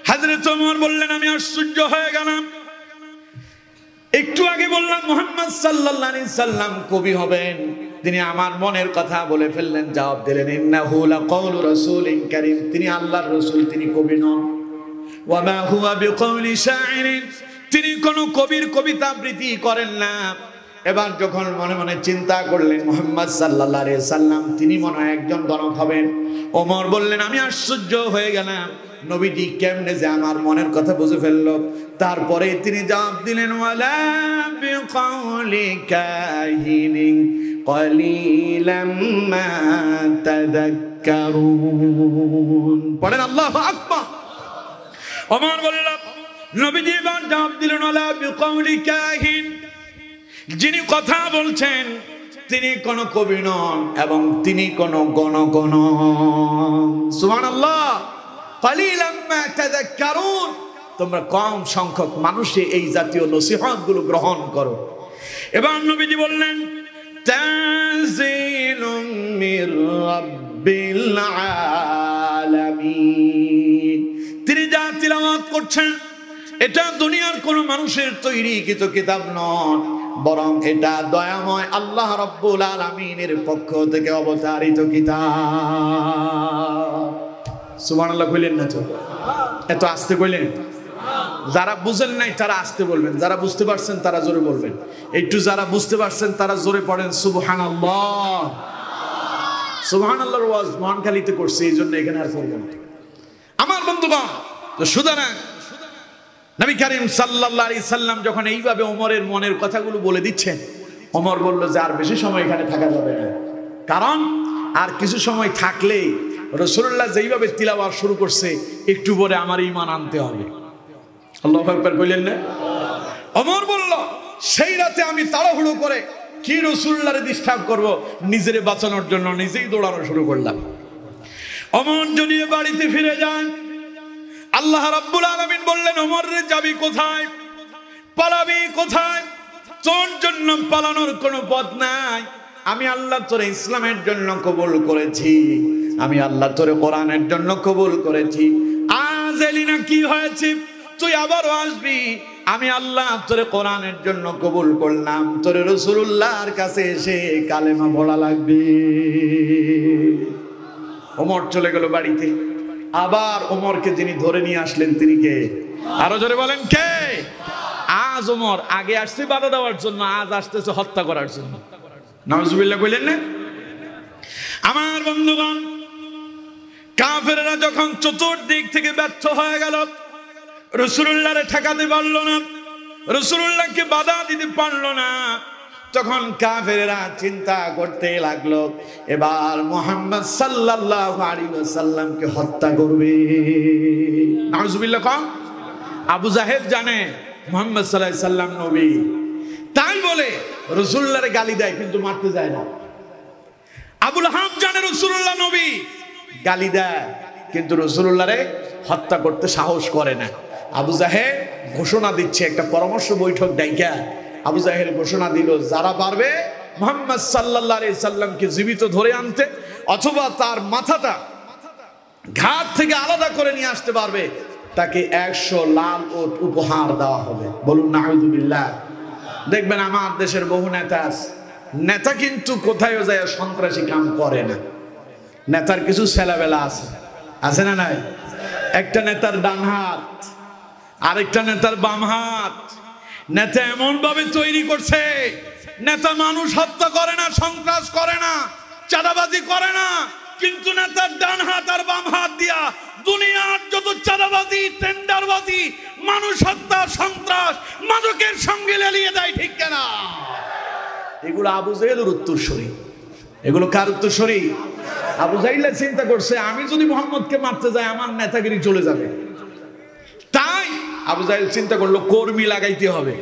হযরত ওমর বললেন, আমি আশ্চর্য হয়ে গেলাম। একটু আগে বললাম মুহাম্মদ সাল্লাল্লাহু আলাইহি সাল্লাম কবি হবেন, তিনি আমার মনের কথা বলে ফেললেন, জবাব দিলেন, ইন্নাহু লাকাউলু রাসূলিন কারীম, তিনি আল্লাহর রাসূল, তিনি কবি নন। ওয়া মা হুয়া বিকাউলি শাইরিন, তিনি কোন কবির কবিতা আবৃত্তি করেন না। এবার যখন মনে মনে চিন্তা করলেন মুহাম্মদ সাল্লাল্লাহু আলাইহি সাল্লাম তিনি মনে হয় একজন গণক হবেন, ওমর বললেন, আমি আশ্চর্য হয়ে গেলাম নবীজি কেমনে যে আমার মনের কথা বুঝে ফেললো। তারপরে তিনি জবাব দিলেন, ওয়ালা বিকাউলি কাহিনিন ক্বালিলাম মা তাযাক্কারুন। পড়েন আল্লাহু আকবার। ওমর বলল, নবীজি এবার জবাব দিলেন, ওয়ালা বিকাউলি কাহিন, যিনি কথা বলছেন তিনি কোন কবি নন এবং তিনি কোন গণক নন। সুবহানাল্লাহ। ক্বালিলাম মা তাযাক্কারুন, তোমরা কম সংখ্যক মানুষই এই জাতীয় নসিহতগুলো গ্রহণ করো। এবার নবীজি বললেন, তানজিলুম মির রাব্বিল আলামিন, তিনি যা তিলাওয়াত করছেন এটা দুনিয়ার কোন মানুষের তৈরি কিতাব নয়, বরং এটা দয়াময় আল্লাহ রাব্বুল আলামিনের পক্ষ থেকে অবতারিত কিতাব। সুবহানাল্লাহ কইলেন না তো? এত আস্তে কইলেন? যারা বুঝেন নাই তারা আস্তে বলবেন, যারা বুঝতে পারছেন তারা জোরে বলবেন। একটু যারা বুঝতে পারছেন তারা জোরে পড়েন সুবহানাল্লাহ। সুবহানাল্লাহর ওয়াজ মহানখালীতে করছে, এই জন্য এখানে আর করব না। আমার বন্ধুগণ, তো সুতরাং নবী করিম সাল্লাল্লাহু আলাইহি সাল্লাম যখন এইভাবে ওমরের মনের কথাগুলো বলে দিচ্ছেন, ওমর বলল যে আর বেশি সময় এখানে থাকা যাবে না, কারণ আর কিছু সময় থাকলে রাসূলুল্লাহ যেইভাবে তিলাওয়াত শুরু করছে একটু পরে আমার ঈমান আনতে হবে। আল্লাহু আকবার কইলেন না? ওমর বলল সেই রাতে আমি তাড়াহুড়ো করে কি রাসূলুল্লাহরে ডিস্টার্ব করব, নিজেরে বাঁচানোর জন্য নিজেই দৌড়ানো শুরু করলাম। ওমর যদি বাড়িতে ফিরে যান, আল্লাহ রাব্বুল আলামিন বললেন ওমর রে যাবি কোথায়, পালাবি কোথায়? তোর জন্য পালানোর কোনো পথ নাই। আমি আল্লাহ তোরে ইসলামের জন্য কবুল করেছি, আমি আল্লাহ তোরে কোরআনের জন্য কবুল করেছি। আজ এলি না কি হয়েছে, তুই আবারও আসবি। আমি আল্লাহ তোরে কোরআনের জন্য কবুল করলাম, তোরে রাসূলুল্লাহর কাছে এসে কালেমা পড়া লাগবে। ওমর চলে গেল বাড়িতে। আবার ওমরকে যিনি ধরে নিয়ে আসলেন তিনি কে? আরো জোরে বলেন কে? আজ ওমর আগে আসছে বাধা দেওয়ার জন্য, আজ আসতেছে হত্যা করার জন্য। নাউজুবিল্লাহ কইলেন না? আমার বন্ধুগণ, কাফেররা যখন চতুর্দিক থেকে ব্যর্থ হয়ে গেল, রাসূলুল্লাহরে ঠেকাতে পারল না, রাসূলুল্লাহকে বাধা দিতে পারল না, তখন কাফেররা চিন্তা করতে লাগলো এবার মুহাম্মদ সাল্লাল্লাহু আলাইহি ওয়াসাল্লামকে হত্যা করবে। নাউজুবিল্লাহ। কম আবু জাহেল জানে মুহাম্মদ সাল্লাল্লাহু আলাইহি ওয়াসাল্লাম নবী, তাই বলে রাসূলুল্লাহরে গালি দেয় কিন্তু মারতে যায় না। আবু লাহাব জানে রাসূলুল্লাহ নবী, গালি দেয় কিন্তু রাসূলুল্লাহরে হত্যা করতে সাহস করে না। আবু জাহেল ঘোষণা দিচ্ছে, একটা পরামর্শ বৈঠক ডাইকা আবু জাহেল ঘোষণা দিল যারা পারবে মুহাম্মদ সাল্লাল্লাহু আলাইহি সাল্লামকে জীবিত ধরে আনতে অথবা তার মাথাটা ঘাট থেকে আলাদা করে নিয়ে আসতে পারবে তাকে 100 লাল ওট উপহার দেওয়া হবে। বলুন নাউযুবিল্লাহ। দেখবেন আমার দেশের বহু নেতা কিন্তু কোথায়ও যায় সন্ত্রাসী কাম করে না। নেতার কিছু ছেলেবেলা আছে না নাই? একটা নেতার ডান হাত, আরেকটা নেতার বাম হাত। নেতা এমন ভাবে তৈরি করছে, নেতা মানুষ হত্যা করে না, সন্ত্রাস করে না, চাঁদাবাজি করে না, কিন্তু নেতার ডান হাত আর বাম হাত দিয়া দুনিয়ার যত চাঁদাবাজি, টেন্ডারবাজি, মানুষ হত্যা, সন্ত্রাস, মাদকের সঙ্গে লেলিয়ে দেয়। ঠিক কিনা? এগুলো আবু জাহেলের উত্তরসূরি। এগুলো কার উত্তরসূরি? আবু জাহেল চিন্তা করছে আমি যদি মুহাম্মদকে মারতে যাই আমার নেতাগিরি চলে যাবে। তাই আবু জাহেল চিন্তা করলো কর্মী লাগাইতে হবে,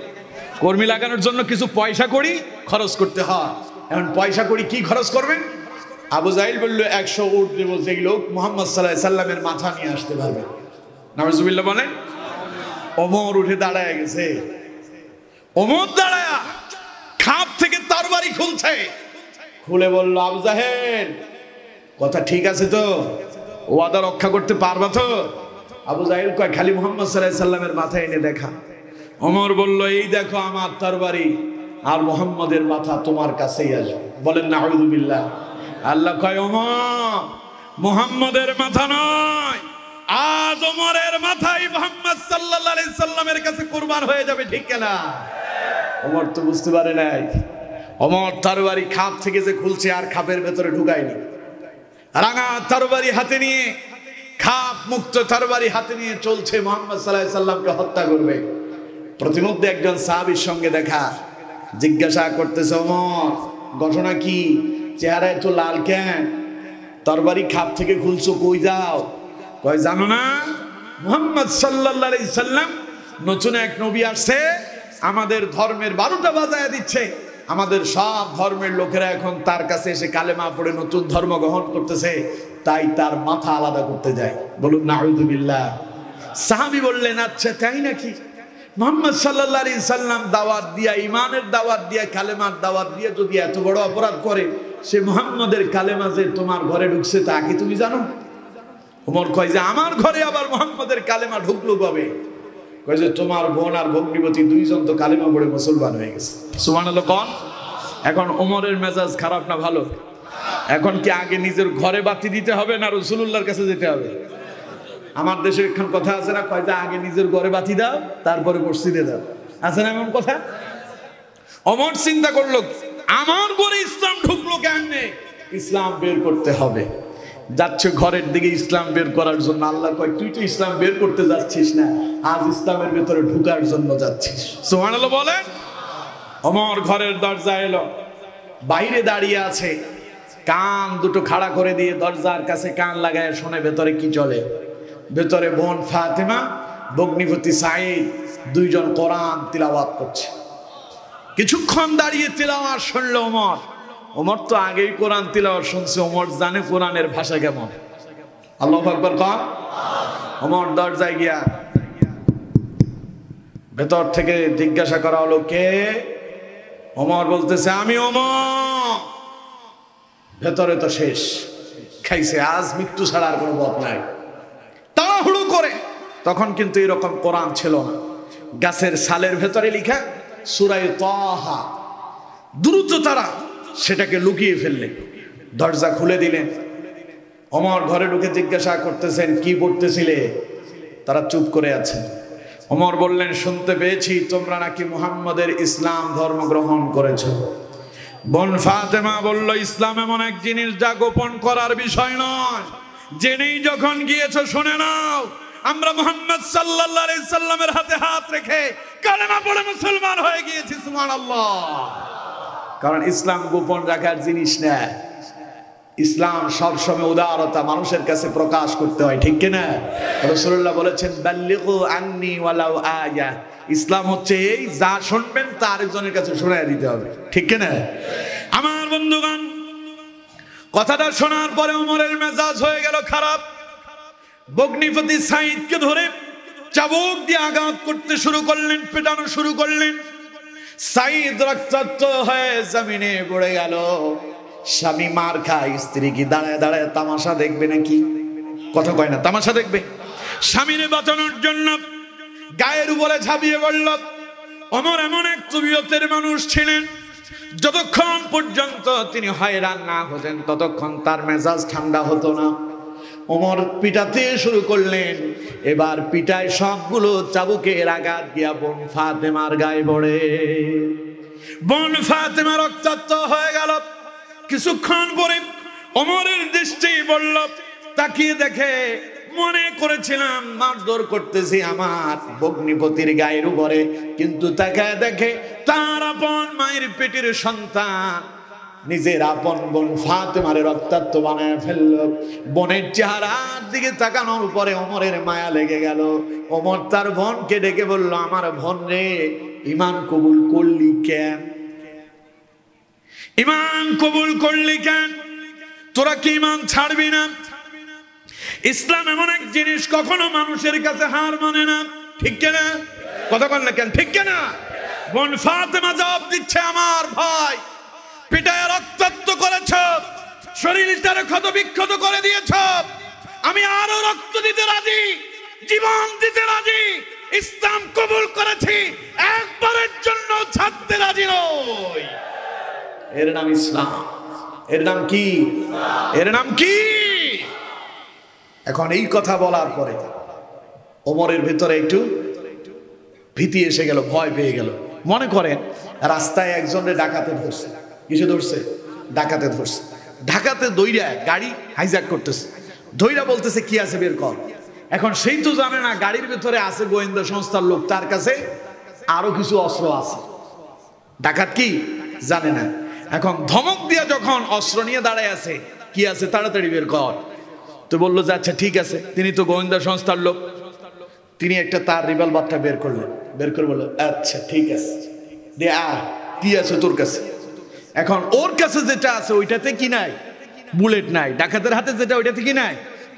কর্মী লাগানোর জন্য কিছু পয়সা করি খরচ করতে হয়। এখন পয়সা করি কি খরচ করবেন? আবু জাহেল বলল 100 উট দেব যেই লোক মুহাম্মদ সাল্লাল্লাহু আলাইহি সাল্লামের মাথা নিয়ে আসতে পারবে। নাউজুবিল্লাহ বলেন। ওমর উঠে দাঁড়ায় গেছে। ওমর দাঁড়ায় খাপ থেকে তরবারি খুলছে, খুলে বলল আবু জাহেল কথা ঠিক আছে তো, ওয়াদা রক্ষা করতে পারবা তো? আবু জাহেল কয় খালি মুহাম্মদ সাল্লাল্লাহু আলাইহি সাল্লামের মাথা এনে দেখা। ওমর বলল এই দেখো আমার তরবারি আর মুহাম্মদের মাথা তোমার কাছেই আসবে। বলেন নাউযুবিল্লাহ। আল্লাহ কয় ওমর মুহাম্মদের মাথা নয়, আজ ওমরের মাথাই মুহাম্মদ সাল্লাল্লাহু আলাইহি সাল্লামের কাছে কুরবান হয়ে যাবে। ঠিক কিনা? ওমর তো বুঝতে পারে নাই। ওমর তরবারি খাপ থেকে যে খুলছে আর খাপের ভেতরে ঢুকায়নি। রাঙা তরবারি হাতে নিয়ে, খাপ মুক্ত তরবারি হাতে নিয়ে চলছে মুহাম্মদ সাল্লাল্লাহু আলাইহি সাল্লামকে হত্যা করবে। প্রতিমধ্যে একজন সাহাবীর সঙ্গে দেখা, জিজ্ঞাসা করতেছে ওমর ঘটনা কি, চেহারা একটু লাল কেন, তরবারি খাপ থেকে খুলছো কই যাও? কয় জানো না মুহাম্মদ সাল্লাল্লাহু আলাইহি সাল্লাম নতুন এক নবী আসছে, আমাদের ধর্মের 12টা বাজায় দিচ্ছে, আমাদের সব ধর্মের লোকেরা এখন তার কাছে এসে কালেমা পড়ে নতুন ধর্ম গ্রহণ করতেছে, তাই তার মাথা আলাদা করতে যায়। বলুন নাউযুবিল্লাহ। সাহাবী বললেন আচ্ছা তাই নাকি? মুহাম্মদ সাল্লাল্লাহু আলাইহি সাল্লাম দাওয়াত দিয়া, ঈমানের দাওয়াত দিয়া, কালেমার দাওয়াত দিয়া যদি এত বড় অপরাধ করে, সে মুহাম্মদের কালেমা যে তোমার ঘরে ঢুকছে তা কি তুমি জানো? ওমর কয় যে আমার ঘরে আবার মুহাম্মদের কালেমা ঢুকলো কবে? কয় যে তোমার বোন আর ভগ্নিপতি দুইজন তো কালেমা পড়ে মুসলমান হয়ে গেছে। সুবহানাল্লাহ কোন? এখন ওমরের মেজাজ খারাপ না ভালো? এখন কি আগে নিজের ঘরে বাতি দিতে হবে না রাসূলুল্লাহর কাছে যেতে হবে? আমার দেশে এখন কথা আছে না, কয় যে আগে নিজের ঘরে বাতি দাও তারপরে মসজিদে দাও, আছে না এমন কথা? ওমর চিন্তা করলো আমার ঘরে ইসলাম ঢুকলো কেমনে? ইসলাম বের করতে হবে। যাচ্ছে ঘরের দিকে ইসলাম বের করার জন্য। আল্লাহ কয় তুই তো ইসলাম বের করতে যাচ্ছিস না, আজ ইসলামের ভেতরে ঢুকার জন্য যাচ্ছিস। সুবহানাল্লাহ বলেন। ওমর ঘরের দরজা এলো, বাইরে দাঁড়িয়ে আছে, কান দুটো খাড়া করে দিয়ে দরজার কাছে কান লাগায় শুনে ভেতরে কি চলে। ভেতরে বোন ফাতেমা, ভগ্নিপতি সাঈদ দুইজন কোরআন তিলাওয়াত করছে। কিছুক্ষণ দাঁড়িয়ে তিলাওয়াত শুনলো ওমর। ওমর তো আগেই কোরআন তিলাওয়াত শুনছে, ওমর জানে কোরআনের ভাষা কেমন। আল্লাহু আকবার কন। ওমর দরজায় গিয়া ভেতর থেকে জিজ্ঞাসা করা হলো, কে? ওমর বলতেছে, আমি ওমর। ভেতরে তো শেষ, খাইছে, আজ মৃত্যু ছাড়া আর কোনো পথ নাই। তাড়াহুড়ো করে, তখন কিন্তু এরকম কোরআন ছিল না, গাছের ছালের ভেতরে লেখা সূরা তাহা। দ্রুত তারা সেটাকে লুকিয়ে ফেললেন, দরজা খুলে দিলেন। ওমর ঘরে ঢুকে জিজ্ঞাসা করতেছেন, কি পড়তেছিলে? তারা চুপ করে আছে। ওমর বললেন, শুনতে পেয়েছি তোমরা নাকি মুহাম্মদের ইসলাম ধর্ম গ্রহণ করেছো। বোন ফাতেমা বলল, ইসলাম এমন এক জিনিস যা গোপন করার বিষয় নয়, জেনেই যখন গিয়েছো শুনে নাও। আমরা মুহাম্মদ সাল্লাল্লাহু আলাইহি সাল্লামের হাতে হাত রেখে কালেমা পড়ে মুসলমান হয়ে গিয়েছি, সুবহানাল্লাহ। কারণ ইসলাম গোপন রাখার জিনিস না, ইসলাম সবসময় উদারতা মানুষের কাছে প্রকাশ করতে হয়, ঠিক কিনা? রাসূলুল্লাহ বলেছেন, বাল্লিগু আন্নি ওয়ালাউ আয়া। ইসলাম হচ্ছে এই, যা শুনবেন তা আরেকজনের কাছে শোনায় দিতে হবে, ঠিক কিনা? আমার বন্ধুগণ, কথাটা শোনার পরে ওমরের মেজাজ হয়ে গেল খারাপ। ভগ্নিপতি সাঈদকে ধরে চাবুক দিয়ে আঘাত করতে শুরু করলেন, পেটানো শুরু করলেন। সাঈদ রক্তাক্ত হয়ে জমিনে পড়ে গেল। স্বামী মার খায়, স্ত্রী কি দাঁড়ায় দাঁড়ায় তামাশা দেখবে নাকি? কথা কয় না, তামাশা দেখবে। স্বামীরে বাঁচানোর জন্য গায়ের উপরে ঝাঁপিয়ে পড়ল। ওমর এমন এক তবিয়তের মানুষ ছিলেন, যতক্ষণ পর্যন্ত তিনি হয়রান না হতেন ততক্ষণ তার মেজাজ ঠান্ডা হতো না। ওমর পিটাতে শুরু করলেন। এবার পিটায় সবগুলো চাবুকের আঘাত দিয়া বোন ফাতেমার গায়ে পড়ে। বোন ফাতেমা রক্তাক্ত হয়ে গেল। কিছুক্ষণ পরে ওমরের দৃষ্টি পড়ল, তাকিয়ে দেখে মনে করেছিলাম মারধর করতেছি আমার ভগ্নিপতির গায়ের উপরে, কিন্তু তাকায় দেখে তার আপন মায়ের পেটের সন্তান নিজের আপন বোন ফাতেমারে রক্তাক্ত বানায় ফেলল। বোনের চেহারার দিকে তাকানোর পরে ওমরের মায়া লেগে গেল। ওমর তার বোনকে ডেকে বলল, আমার বোন রে, ঈমান কবুল করলি কেন? ঈমান কবুল করলি কেন? তোরা কি ঈমান ছাড়বি না? ইসলাম এমন এক জিনিস কখনো মানুষের কাছে হার মানে না, ঠিক কিনা? কথা বল না কেন, ঠিক কিনা? বোন ফাতেমা জবাব দিচ্ছে, আমার ভাই পিটায় রক্তাক্ত করেছ, শরীরটারে ক্ষত বিক্ষত করে দিয়েছ, আমি আরো রক্ত দিতে রাজি, জীবন দিতে রাজি, ইসলাম কবুল করেছি, একবারের জন্য ছাড়তে রাজি নই। এর নাম ইসলাম। এর নাম কি? এর নাম কি? এখন এই কথা বলার পরে ওমরের ভিতরে একটু ভীতি এসে গেল, ভয় পেয়ে গেল। মনে করেন রাস্তায় একজনের ডাকাতে ধরছে। কিসে ধরছে? ডাকাতে ধরছে। ঢাকাতে দইরা গাড়ি হাইজ্যাক করতেছে, ধইরা বলতেছে কি আছে বের কর। এখন সেই তো জানে না গাড়ির ভিতরে আছে গোয়েন্দা সংস্থার লোক, তার কাছে আরো কিছু অস্ত্র আছে। ডাকাত কি জানে না। এখন ধমক দিয়া যখন অস্ত্র নিয়ে দাঁড়ায় আছে, কি আছে তাড়াতাড়ি বের কর, তো বললো যে আচ্ছা ঠিক আছে। তিনি তো গোয়েন্দা সংস্থার লোক, তিনি একটা তার রিভলভারটা বের করলেন, বের করে বললো আচ্ছা ঠিক আছে দে, কি আছে তোর কাছে? এখন ওর কাছে যেটা আছে ওইটাতে কি নাই? বুলেট নাই। ডাকাতের হাতে যেটা ওইটাতে কি নাই?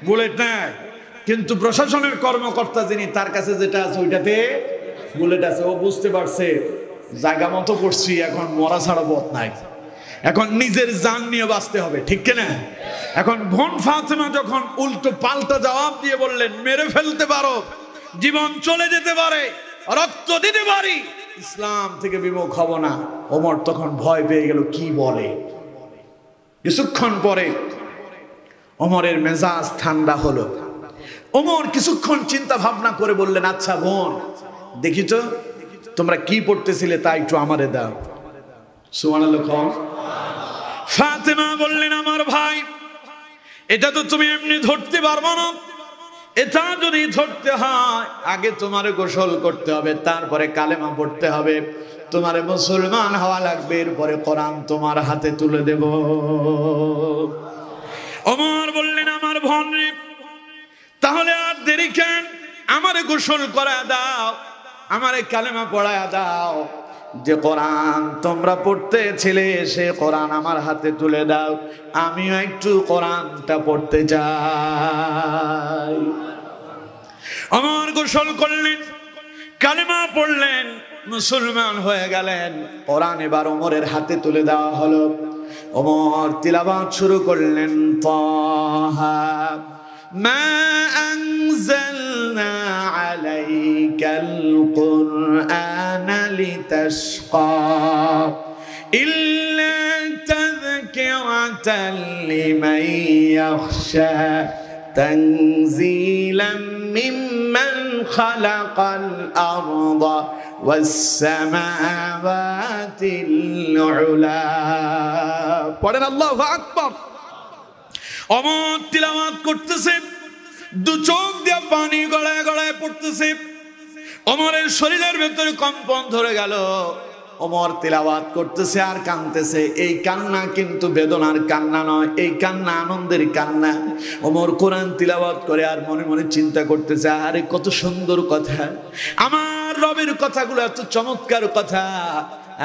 বুলেট নাই। কিন্তু প্রশাসনের কর্মকর্তা যিনি, তার কাছে যেটা আছে ওইটাতে বুলেট আছে। ও বুঝতে পারছে জায়গা মতো করছি, এখন মরা ছাড়া পথ নাই, এখন নিজের জান নিয়ে বাঁচতে হবে, ঠিক কিনা? এখন বোন ফাতেমা যখন উল্টো পাল্টা জবাব দিয়ে বললেন, মেরে ফেলতে পারো, জীবন চলে যেতে পারে, রক্ত দিতে পারি, ইসলাম থেকে বিমুখ হব না। ওমর তখন ভয় পেয়ে গেল, কি বলে। কিছুক্ষণ পরে ওমরের মেজাজ ঠান্ডা হলো। ওমর কিছুক্ষণ চিন্তা ভাবনা করে বললেন, আচ্ছা বোন, দেখি তো তোমরা কি পড়তেছিলে তা একটু আমারে দাও। সুবহানাল্লাহ। ফাতেমা বললেন, আমার ভাই, এটা তো তুমি এমনি ধরতে পারবো না, এটা যদি ধরতে হয় আগে তোমার গোসল করতে হবে, তারপরে কালেমা পড়তে হবে। তোমারে মুসলমান হওয়া লাগবে, এরপরে কোরআন তোমার হাতে তুলে দেব। ওমর বললেন আমার বোনরে তাহলে আর দেরি কেন, আমারে গোসল করায় দাও, আমারে কালেমা পড়ায় দাও, যে কোরআন তোমরা পড়তেছিলে সে কোরআন আমার হাতে তুলে দাও, আমিও একটু কোরআনটা পড়তে চাই। ওমর গোসল করলেন, কালেমা পড়লেন, মুসলমান হয়ে গেলেন। কোরআন এবার ওমরের হাতে তুলে দেওয়া হলো। ওমর তিলাওয়াত শুরু করলেন, তাহা মা আনজালনা আলাইকাল কুরআনা লিতাশকা ইল্লা তাযকিরাতান লিমান ইয়াখশা তানজিলাম মিম্মান খালাকাল আরদা ওয়াস সামাওয়াতিল উলা। পড়েন আল্লাহু আকবার। ওমর তিলাওয়াত করতেছে, দু চোখ দিয়ে পানি গড়ায় গড়ায় পড়তেছে। ওমরের শরীরের ভেতরে কম্পন ধরে গেল। ওমর তিলাওয়াত করতেছে আর কাঁদতেছে। এই কান্না কিন্তু বেদনার কান্না নয়, এই কান্না আনন্দের কান্না। ওমর কোরআন তিলাওয়াত করে আর মনে মনে চিন্তা করতেছে, আরে কত সুন্দর কথা, আমার রবের কথাগুলো এত চমৎকার কথা।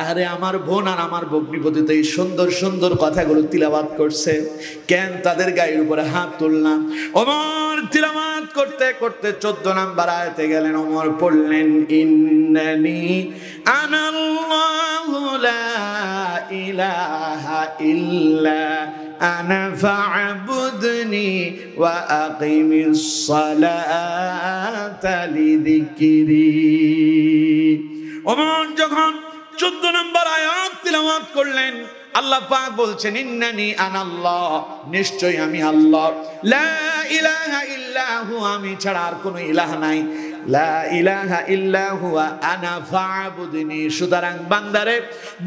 আরে আমার বোন আর আমার ভগ্নিপতি এই সুন্দর সুন্দর কথাগুলো তিলাওয়াত করছে, কেন তাদের গায়ের উপরে হাত তুললাম? ওমর তিলাওয়াত করতে করতে 14 নম্বর আয়াতে গেলেন। ওমর পড়লেন, ইন্নানি আনাল্লাহু লা ইলাহা ইল্লা আনা ফা'বুদনি ওয়া আকিমিস সালাতা লিযিকরি। ওমর যখন 14 নম্বর আয়াত তিলাওয়াত করলেন, আল্লাহ পাক বলছেন, ইন্নানি আনাল্লাহ, নিশ্চয়ই আমি আল্লাহ, লা ইলাহা ইল্লা হু, আমি ছাড়া আর কোনো ইলাহ নাই, লা ইলাহা ইল্লা হুয়া আনা ফা'বুদনি। সুতরাং বান্দারে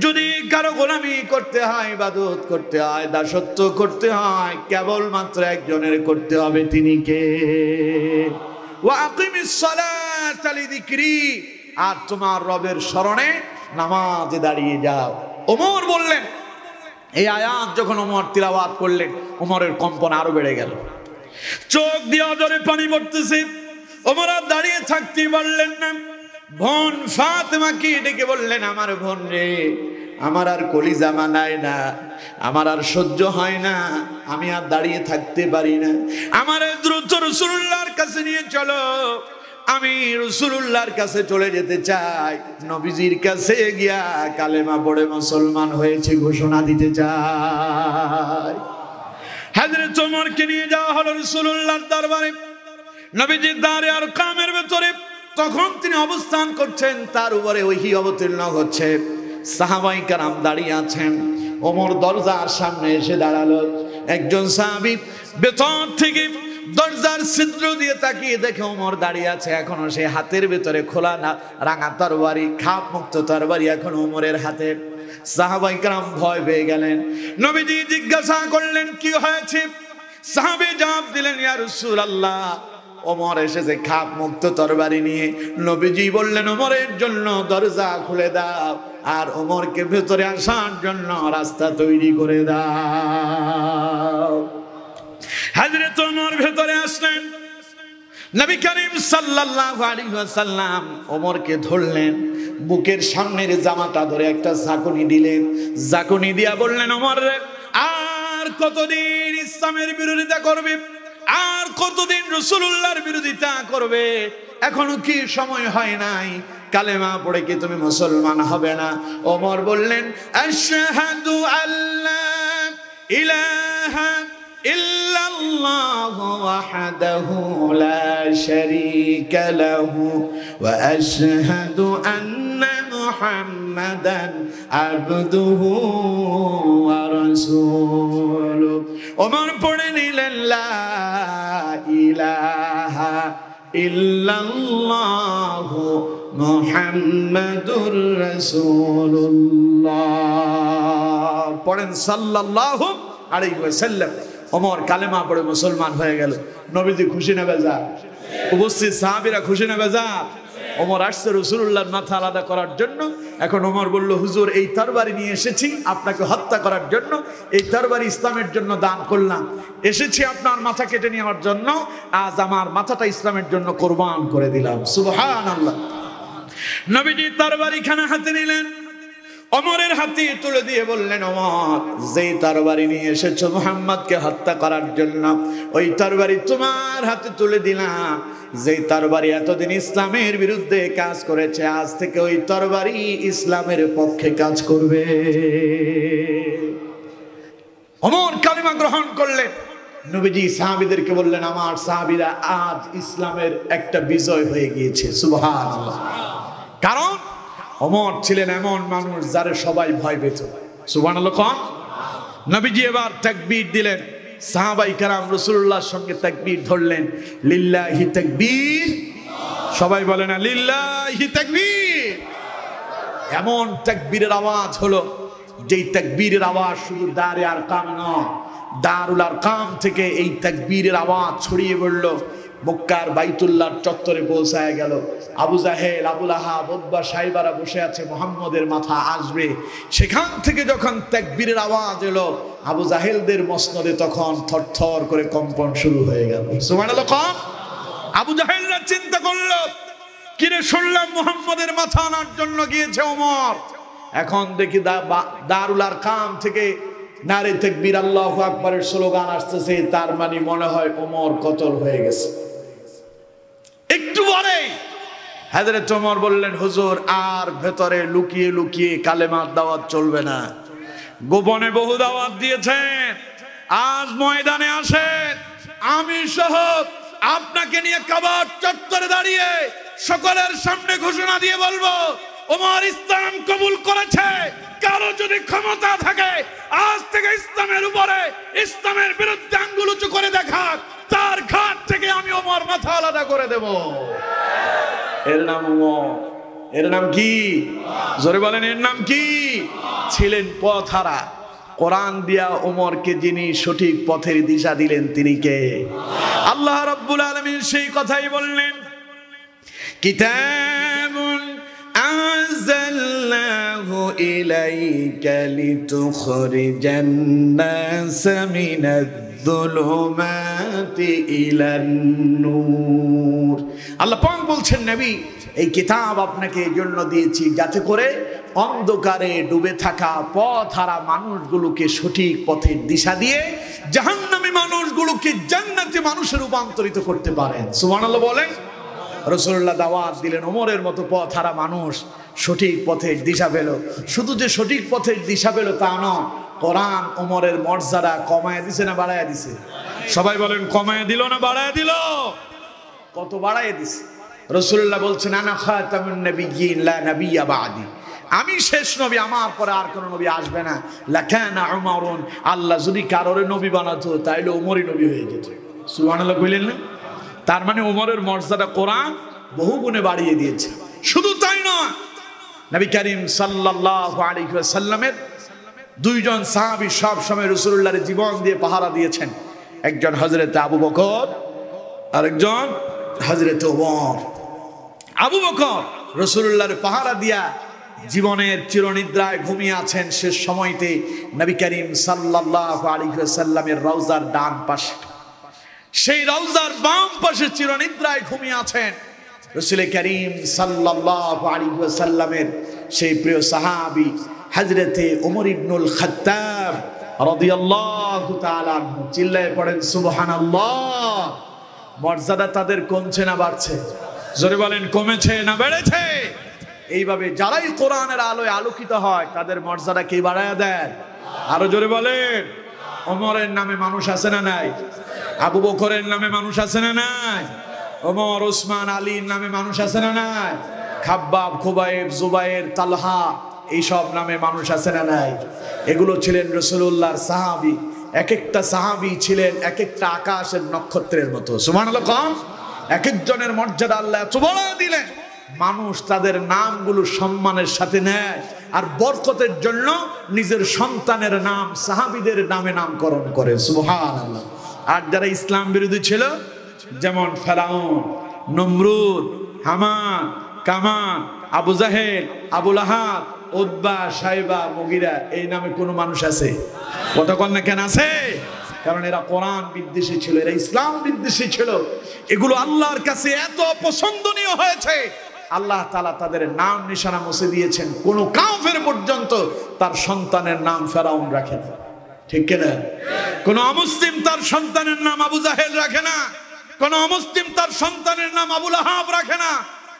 যদি কারো গোলামি করতে হয়, ইবাদত করতে হয়, দাসত্ব করতে হয়, কেবলমাত্র একজনের করতে হবে, তিনি কে? ওয়া আকিমিস সালাতা লিযিকরি, আর তোমার রবের স্মরণে নামাজে দাঁড়িয়ে যাও। ওমর বললেন, এই আয়াত যখন ওমর তিলাওয়াত করলেন, ওমরের কম্পন আরো বেড়ে গেল, চোখ দিয়ে অজরে পানি পড়তেছে। ওমর আর দাঁড়িয়ে থাকতে পারলেন না। বোন ফাতেমাকে ডেকে বললেন, আমার বোন রে, আমার আর কলিজা মানায় না, আমার আর সহ্য হয় না, আমি আর দাঁড়িয়ে থাকতে পারি না, আমার দ্রুত রাসূলুল্লাহর কাছে নিয়ে চলো, আমি রাসূলুল্লাহর কাছে চলে যেতে চাই, নবীজির কাছে গিয়া কালেমা পড়ে মুসলমান হয়েছে ঘোষণা দিতে চাই। হযরত ওমরকে নিয়ে যাওয়া হলো রাসূলুল্লাহর দরবারে। নবীজি দারে আরকামের ভেতরে তখন তিনি অবস্থান করছেন, তার উপরে ওহী অবতীর্ণ হচ্ছে, সাহাবায়ে কেরাম দাঁড়িয়ে আছেন। ওমর দরজার সামনে এসে দাঁড়ালো। একজন সাহাবী ভেতর থেকে দরজার ছিদ্র দিয়ে তাকিয়ে দেখে ওমর দাঁড়িয়ে আছে, এখনো সে হাতের ভেতরে খোলা না রাঙা তরবারি, খাপ মুক্ত তরবারি এখন ওমরের হাতে। সাহাবায়ে কেরাম ভয় পেয়ে গেলেন। নবীজি জিজ্ঞাসা করলেন, কি হয়েছে? সাহাবী জবাব দিলেন, ইয়া রাসূলুল্লাহ, ওমর এসেছে খাপ মুক্ত তরবারি নিয়ে। নবীজি বললেন, ওমরের জন্য দরজা খুলে দাও আর ওমরকে ভেতরে আসার জন্য রাস্তা তৈরি করে দাও। হযরত ওমর ভেতরে আসলেন। নবী করিম সাল্লাল্লাহু আলাইহি ওয়াসাল্লাম ওমরকে ধরলেন, বুকের সামনের জামাটা ধরে একটা ঝাঁকুনি দিলেন। ঝাঁকুনি দিয়া বললেন, ওমর রে, আর কতদিন ইসলামের বিরোধিতা করবে? আর কতদিন রাসূলুল্লাহর বিরোধিতা করবে? এখনো কি সময় হয় নাই? কালেমা পড়ে কি তুমি মুসলমান হবে না? ওমর বললেন, আশহাদু আল্লা ইলাহা ইল্লাল্লাহু ওয়াহদাহু লা শারীকা লাহু ওয়া আশহাদু আন্না মুহাম্মাদান আবদুহু ওয়া রাসূলুহু। ওমর পড়ে নিলেন, লা ইলাহা ইল্লাল্লাহু মুহাম্মাদুর রাসূলুল্লাহ। পড়েন সাল্লাল্লাহু আলাইহি ওয়াসাল্লাম। ওমর কালেমা পড়ে মুসলমান হয়ে গেল। নবীজি খুশি না বেজার? উপস্থিত সাহাবীরা খুশি না বেজার? ওমর আসছে রাসূলুল্লাহর মাথা আলাদা করার জন্য। এখন ওমর বলল, হুজুর এই তরবারি নিয়ে এসেছি আপনাকে হত্যা করার জন্য, এই তরবারি ইসলামের জন্য দান করলাম, এসেছি আপনার মাথা কেটে নেওয়ার জন্য, আজ আমার মাথাটা ইসলামের জন্য কোরবান করে দিলাম। সুবহানাল্লাহ। নবীজি তরবারি খানা হাতে নিলেন, ওমরের হাতে তুলে দিয়ে বললেন, ওমর যেই তরবারি নিয়ে এসেছো মুহাম্মদকে হত্যা করার জন্য, ওই তরবারি তোমার হাতে তুলে দিলাম। যেই তরবারি এতদিন ইসলামের বিরুদ্ধে কাজ করেছে, আজ থেকে ওই তরবারি ইসলামের পক্ষে কাজ করবে। ওমর কালিমা গ্রহণ করলেন। নবীজি সাহাবীদেরকে বললেন, আমার সাহাবীরা আজ ইসলামের একটা বিজয় হয়ে গিয়েছে। সুবহানাল্লাহ। কারণ ওমর ছিলেন এমন মানুষ যারে সবাই ভয় পেত। সুবহানাল্লাহ। নবীজি এবার তাকবীর দিলেন, সাহাবাই কেরাম রাসূলুল্লাহর সঙ্গে তাকবীর ধরলেন, লিল্লাহি তাকবীর। সবাই বলে না লিল্লাহি তাকবীর। এমন তাকবীরের আওয়াজ হলো, যেই তাকবীরের আওয়াজ শুধু দারে আরকাম নয়, দারুল আরকাম থেকে এই তাকবীরের আওয়াজ ছড়িয়ে পড়ল, মক্কার বাইতুল্লাহর চত্বরে পৌঁছায় গেল। আবু জাহেল, আবু লাহাব, উতবা, সাইবারা বসে আছে, মুহাম্মদের মাথা আসবে। সেখান থেকে যখন তাকবীরের আওয়াজ এলো, আবু জাহেলদের মসনদে তখন থরথর করে কম্পন শুরু হয়ে গেল। সুবহানাল্লাহ। আবু জাহেলরা চিন্তা করলো, কিরে শুনলাম মুহাম্মদের মাথা আনার জন্য গিয়েছে ওমর, এখন দেখি দারুল আরকাম থেকে নারে তাকবীর আল্লাহু আকবারের স্লোগান আসতেছে, তার মানে মনে হয় ওমর কতল হয়ে গেছে। একটু পরে হযরত ওমর বললেন, হুজুর আর ভেতরে লুকিয়ে লুকিয়ে কালেমার দাওয়াত চলবে না, গোপনে বহু দাওয়াত দিয়েছেন, আজ ময়দানে আসেন, আমি সহ আপনাকে নিয়ে কাবার চত্বরে দাঁড়িয়ে সকলের সামনে ঘোষণা দিয়ে বলবো, ওমর ইসলাম কবুল করেছে। কারো যদি ক্ষমতা থাকে আজ থেকে ইসলামের উপরে, ইসলামের বিরুদ্ধে আঙ্গুল উঁচু করে দেখাক, তার ঘাট থেকে আমি ওমর মাথা আলাদা করে দেব। এর নাম ওমর। এর নাম কি? জোরে বলেন, এর নাম কি? ছিলেন পথহারা। কোরআন দিয়া ওমরকে যিনি সঠিক পথের দিশা দিলেন, তিনি কে? আল্লাহ রাব্বুল আলামিন সেই কথাই বললেন, কিতাবুন আনজালনাহু ইলাইকা লিতুখরিজান নাস মিনাজ-যুলুমাতি ইলান-নূর। আল্লাহ পাক বলছেন, নবী এই কিতাব আপনাকে এই জন্য দিয়েছি যাতে করে অন্ধকারে ডুবে থাকা পথহারা মানুষগুলোকে সঠিক পথের দিশা দিয়ে জাহান্নামী মানুষগুলোকে জান্নাতি মানুষে রূপান্তরিত করতে পারেন। সুবহানাল্লাহ বলেন। রাসূলুল্লাহ দাওয়াত দিলেন, ওমরের মতো পথহারা মানুষ সঠিক পথের দিশা পেল। শুধু যে সঠিক পথের দিশা পেল তা নয়, কোরআন ওমরের মর্যাদা কমায় দিছে না বাড়ায় দিছে? সবাই বলেন, কমায় দিল না বাড়ায় দিল? কত বাড়ায় দিছে? রাসূলুল্লাহ বলছেন, আনা খাতামুন নাবিয়্যিন লা নাবিয়্যা বা'দি, আমি শেষ নবী, আমার পরে আর কোন নবী আসবে না। লাকানা উমরুন, আল্লাহ যদি কারোরে নবী বানাতো তাইলে ওমরই নবী হয়ে যেত। সুবহানাল্লাহ কইলেন না? তার মানে ওমরের মর্যাদা কোরআন বহু গুণে বাড়িয়ে দিয়েছে। শুধু তাই নয়, নবী করিম সাল্লাল্লাহু আলাইহি ওয়াসাল্লামের দুইজন সাহাবী সব সময় রাসূলুল্লাহর জীবন দিয়ে পাহারা দিয়েছেন, একজন হযরত আবু বকর, আরেকজন হযরত ওমর। আবু বকর রাসূলুল্লাহর পাহারা দিয়া জীবনের চিরনিদ্রায় ঘুমিয়ে আছেন। শেষ সময়তে নবী করিম সাল্লাল্লাহু আলাইহি ওয়াসাল্লামের রওজার ডান পাশে, সেই রওজার বাম পাশে চিরনিদ্রায় ঘুমিয়ে আছেন রাসূল করিম সাল্লাল্লাহু আলাইহি ওয়াসাল্লামের সেই প্রিয় সাহাবী হযরতে ওমর ইবনুল খাত্তাব রাদিয়াল্লাহু তাআলা আনহু। চিল্লায়ে পড়েন সুবহানাল্লাহ। মর্যাদা তাদের কমছে না বাড়ছে? জোরে বলেন, কমেছে না বেড়েছে? এইভাবে যারাই কোরআনের আলোয় আলোকিত হয় তাদের মর্যাদা কে বাড়ায়া দেন? আরো জোরে বলেন। ওমরের নামে মানুষ আছে না নাই? আবু বকরের নামে মানুষ আছে না নাই? ওমর, ওসমান, আলীর নামে মানুষ আছে না নাই? খাব্বাব, খুবাইব, জুবাইর, তালহা, এইসব নামে মানুষ আছে না নাই? এগুলো ছিলেন রাসূলুল্লাহর সাহাবী। এক একটা সাহাবী ছিলেন এক একটা আকাশের নক্ষত্রের মতো। সুবহানাল্লাহ। এক একজনের মর্যাদা আল্লাহ এত বড় দিলেন, মানুষ তাদের নামগুলো সম্মানের সাথে নেয় আর বরকতের জন্য নিজের সন্তানের নাম সাহাবীদের নামে নামকরণ করে। সুবহানাল্লাহ। আর যারা ইসলাম বিরোধী ছিল, যেমন ফেরাউন, নমরুদ, হামান, কামান, আবু জাহেল, আবু লাহাব, উতবা, শাইবা, মুগিরা, এই নামে কোনো মানুষ আছে? কতক্ষণ না কেন আছে? কারণ এরা কোরআন বিদ্বেষী ছিল, এরা ইসলাম বিদ্বেষী ছিল। এগুলো আল্লাহর কাছে এত অপছন্দনীয় হয়েছে, আল্লাহ তাআলা তাদের নাম নিশানা মুছে দিয়েছেন। কোন কাফের পর্যন্ত তার সন্তানের নাম ফেরাউন রাখে না, ঠিক কিনা? কোন অমুসলিম তার সন্তানের নাম আবু জাহেল রাখে না, কোন অমুসলিম তার সন্তানের নাম আবু লাহাব রাখে না।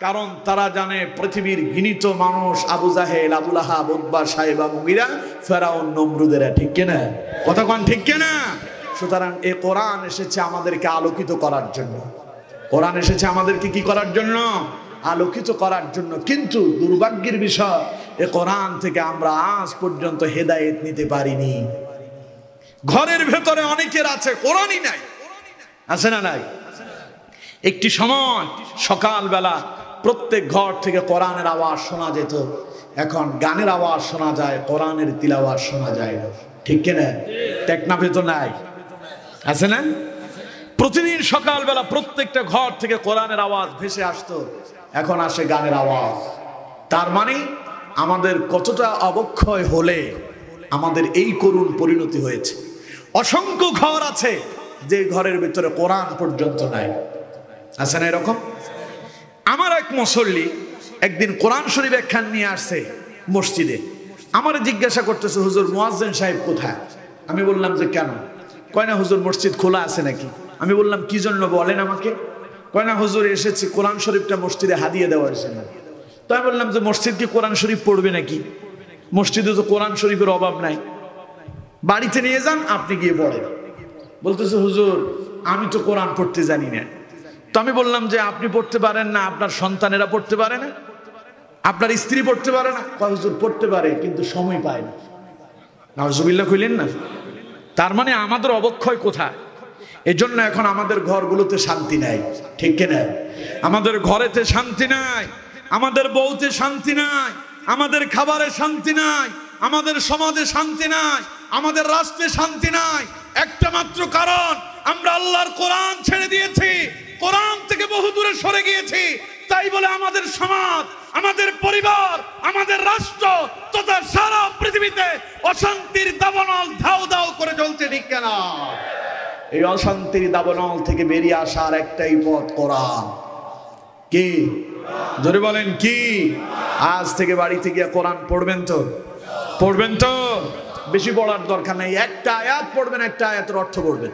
কারণ তারা জানে পৃথিবীর ঘৃণিত মানুষ আবু জাহেল, আবু লাহাব, উতবা, শাইবা, মুগিরা, ফেরাউন, নমরুদেরা, ঠিক কিনা? কথা কোন ঠিক কিনা? সুতরাং এই কোরআন এসেছে আমাদেরকে আলোকিত করার জন্য। কোরআন এসেছে আমাদেরকে কি করার জন্য? আলোকিত করার জন্য। কিন্তু দুর্ভাগ্যের বিষয়, এই কোরআন থেকে আমরা আজ পর্যন্ত হেদায়েত নিতে পারিনি। ঘরের ভেতরে অনেকের আছে, কোরআনই নাই। আছে না নাই? একটি সময় সকালবেলা প্রত্যেক ঘর থেকে কোরআনের আওয়াজ শোনা যেত, এখন গানের আওয়াজ শোনা যায়, কোরআনের তিলাওয়াত শোনা যায় না, ঠিক কিনা? টেকনাফে তো নাই, আছে না? প্রতিদিন সকালবেলা প্রত্যেকটা ঘর থেকে কোরআনের আওয়াজ ভেসে আসতো, এখন আসে গানের আওয়াজ। তার মানে আমাদের কতটা অবক্ষয় হলে আমাদের এই করুণ পরিণতি হয়েছে। অসংখ্য ঘর আছে যে ঘরের ভিতরে কোরআন পর্যন্ত নাই, আছে না এরকম? আমার এক মুসল্লি একদিন কোরআন শরীফ একখান নিয়ে আসছে মসজিদে, আমার জিজ্ঞাসা করতেছে, হুজুর মুয়াজ্জিন সাহেব কোথায়? আমি বললাম যে কেন? কয় না হুজুর মসজিদ খোলা আছে নাকি। আমি বললাম কি জন্য বলেন আমাকে। কয় না হুজুর এসেছি কোরআন শরীফটা মসজিদে হাদিয়ে দেওয়ার জন্য। তো আমি বললাম যে মসজিদ কি কোরআন শরীফ পড়বে নাকি? মসজিদে তো কোরআন শরীফের অভাব নাই, বাড়িতে নিয়ে যান, আপনি গিয়ে পড়েন। বলতেছে হুজুর আমি তো কোরআন পড়তে জানি না। তো আমি বললাম যে আপনি পড়তে পারেন না, আপনার সন্তানেরা পড়তে পারে না, আপনার স্ত্রী পড়তে পারে না? কয় হুজুর পড়তে পারে কিন্তু সময় পায় না। নাউজুবিল্লাহ কইলেন না? তার মানে আমাদের অবক্ষয় কোথায়? এজন্য এখন আমাদের ঘরগুলোতে শান্তি নাই, ঠিক কিনা? আমাদের ঘরেতে শান্তি নাই, আমাদের বউতে শান্তি নাই, আমাদের খাবারে শান্তি নাই, আমাদের সমাজে শান্তি নাই, আমাদের রাষ্ট্রে শান্তি নাই। একটা মাত্র কারণ, আমরা আল্লাহর কোরআন ছেড়ে দিয়েছি, কোরআন থেকে বহু দূরে সরে গিয়েছি। তাই বলে আমাদের সমাজ, আমাদের পরিবার, আমাদের রাষ্ট্র তথা সারা পৃথিবীতে অশান্তির দাবানল ধাউ ধাউ করে চলছে, ঠিক কিনা? এই অশান্তির দাবানল থেকে বেরিয়ে আসার একটাই পথ, কোরআন। কি? জোরে বলেন কি? আজ থেকে বাড়িতে গিয়ে কোরআন পড়বেন তো? পড়বেন তো? বেশি পড়ার দরকার নেই, একটা আয়াত পড়বেন, একটা আয়াতের অর্থ পড়বেন।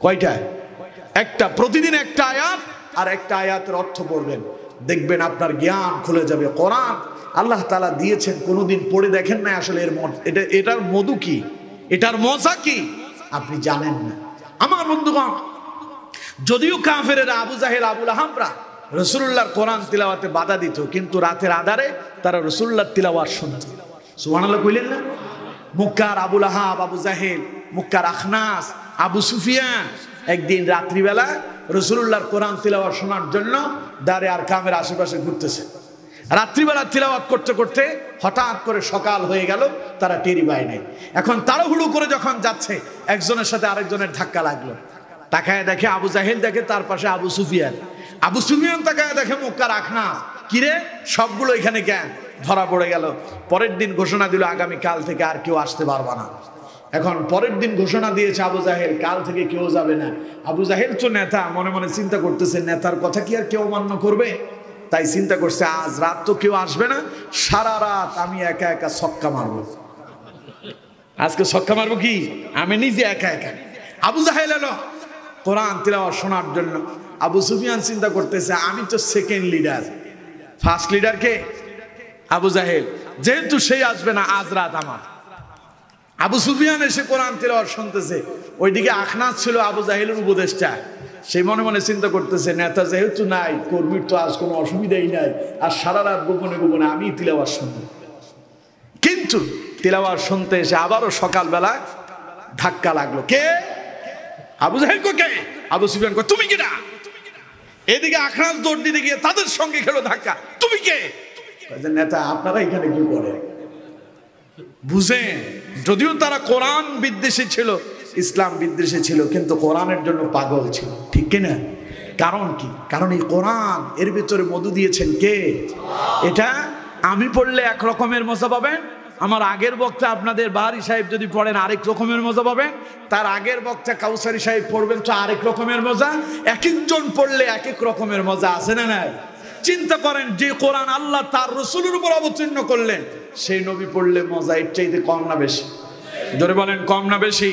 কয়টা? একটা। প্রতিদিন একটা আয়াত আর একটা আয়াতের অর্থ পড়বেন, দেখবেন আপনার জ্ঞান খুলে যাবে। কোরআন আল্লাহ তাআলা দিয়েছেন, কোনোদিন পড়ে দেখেন না আসলে এটার মধু কি, এটার মজা কি আপনি জানেন না। আমার বন্ধুগণ, যদিও কাফেরেরা আবু জাহেল, আবু লাহাবরা রাসূলুল্লাহর কোরআন তিলাওয়াতে বাধা দিত, কিন্তু রাতের আধারে তারা রাসূলুল্লাহর তিলাওয়াত শুনত। সুবহানাল্লাহ কইলেন না? মুক্কার আবু লাহাব, আবু জাহেল, মুক্কার আখনাস, আবু সুফিয়ান একদিন রাত্রিবেলা রাসূলুল্লাহর কোরআন তিলাওয়াত শোনার জন্য দারে আর কামের আশেপাশে ঘুরতেছে। রাত্রিবেলা তিলাওয়াত করতে করতে হঠাৎ করে সকাল হয়ে গেল, তারা টেরি পায় নাই। এখন তাড়াহুড়ো করে যখন যাচ্ছে, একজনের সাথে আরেকজনের ধাক্কা লাগলো। তাকায় দেখে আবু জাহেল, দেখে তার পাশে আবু সুফিয়ান। আবু সুফিয়ান তাকায় দেখে মুক্কার আখনাস। কিরে, সবগুলো এখানে কেন? ধরা পড়ে গেল। পরের দিন ঘোষণা দিল, আগামী কাল থেকে আর কেউ আসতে পারবে না। এখন পরের দিন ঘোষণা দিয়েছে আবু জাহেল, কাল থেকে কেউ যাবে না। আবু জাহেল তো নেতা, মনে মনে চিন্তা করতেছে নেতার কথা কি আর কেউ মান্য করবে? তাই চিন্তা করছে আজ রাত তো কেউ আসবে না, সারা রাত আমি একা একা ছক্কা মারবো। আজকে ছক্কা মারবো কি আমি নিজে একা একা। আবু জাহেল এলো কোরআন তিলাওয়াত শোনার জন্য। আবু সুফিয়ান চিন্তা করতেছে আমি তো সেকেন্ড লিডার, ফার্স্ট লিডার কে? আবু জাহেল। যেহেতু সেই আসবে না, আজ রাত আমার। আবু সুফিয়ান এসে কোরআন তিলাওয়াত শুনতেছে, ওইদিকে আখনাস ছিল আবু জাহেলের উপদেষ্টা। সেই মনে মনে চিন্তা করতেছে নেতা যেহেতু নাই, কর্মীর তো আজ কোনো অসুবিধাই নাই, আর সারা রাত গোপনে গোপনে আমি তিলাওয়াত শুনবো। কিন্তু তিলাওয়াত শুনতে এসে আবারও সকালবেলা ধাক্কা লাগলো। কে? আবু জাহেল কো কে? আবু সুফিয়ান কো তুমি কিনা? এদিকে আখনাস দৌড় দিতে গিয়ে তাদের সঙ্গে খেলো ধাক্কা। তুমি কে? নেতা আপনারা এখানে কি করেন? বুঝেন, যদিও তারা কোরআন বিদ্বেষী ছিল, ইসলাম বিদ্বেষী ছিল, কিন্তু কোরআনের জন্য পাগল ছিল, ঠিক কিনা? কারণ কি? কারণ এই কোরআন এর ভিতরে মধু দিয়েছেন কে? এটা আমি পড়লে এক রকমের মজা পাবেন, আমার আগের বক্তা আপনাদের বাহারি সাহেব যদি পড়েন আরেক রকমের মজা পাবেন, তার আগের বক্তা কাউসারি সাহেব পড়বেন তো আরেক রকমের মজা। এক একজন পড়লে এক এক রকমের মজা, আছে না নাই? চিন্তা করেন, যে কোরআন আল্লাহ তার রসুলের উপর অবতীর্ণ করলেন, সেই নবী পড়লে মজা এর চাইতে কম না বেশি? জোরে বলেন, কম না বেশি?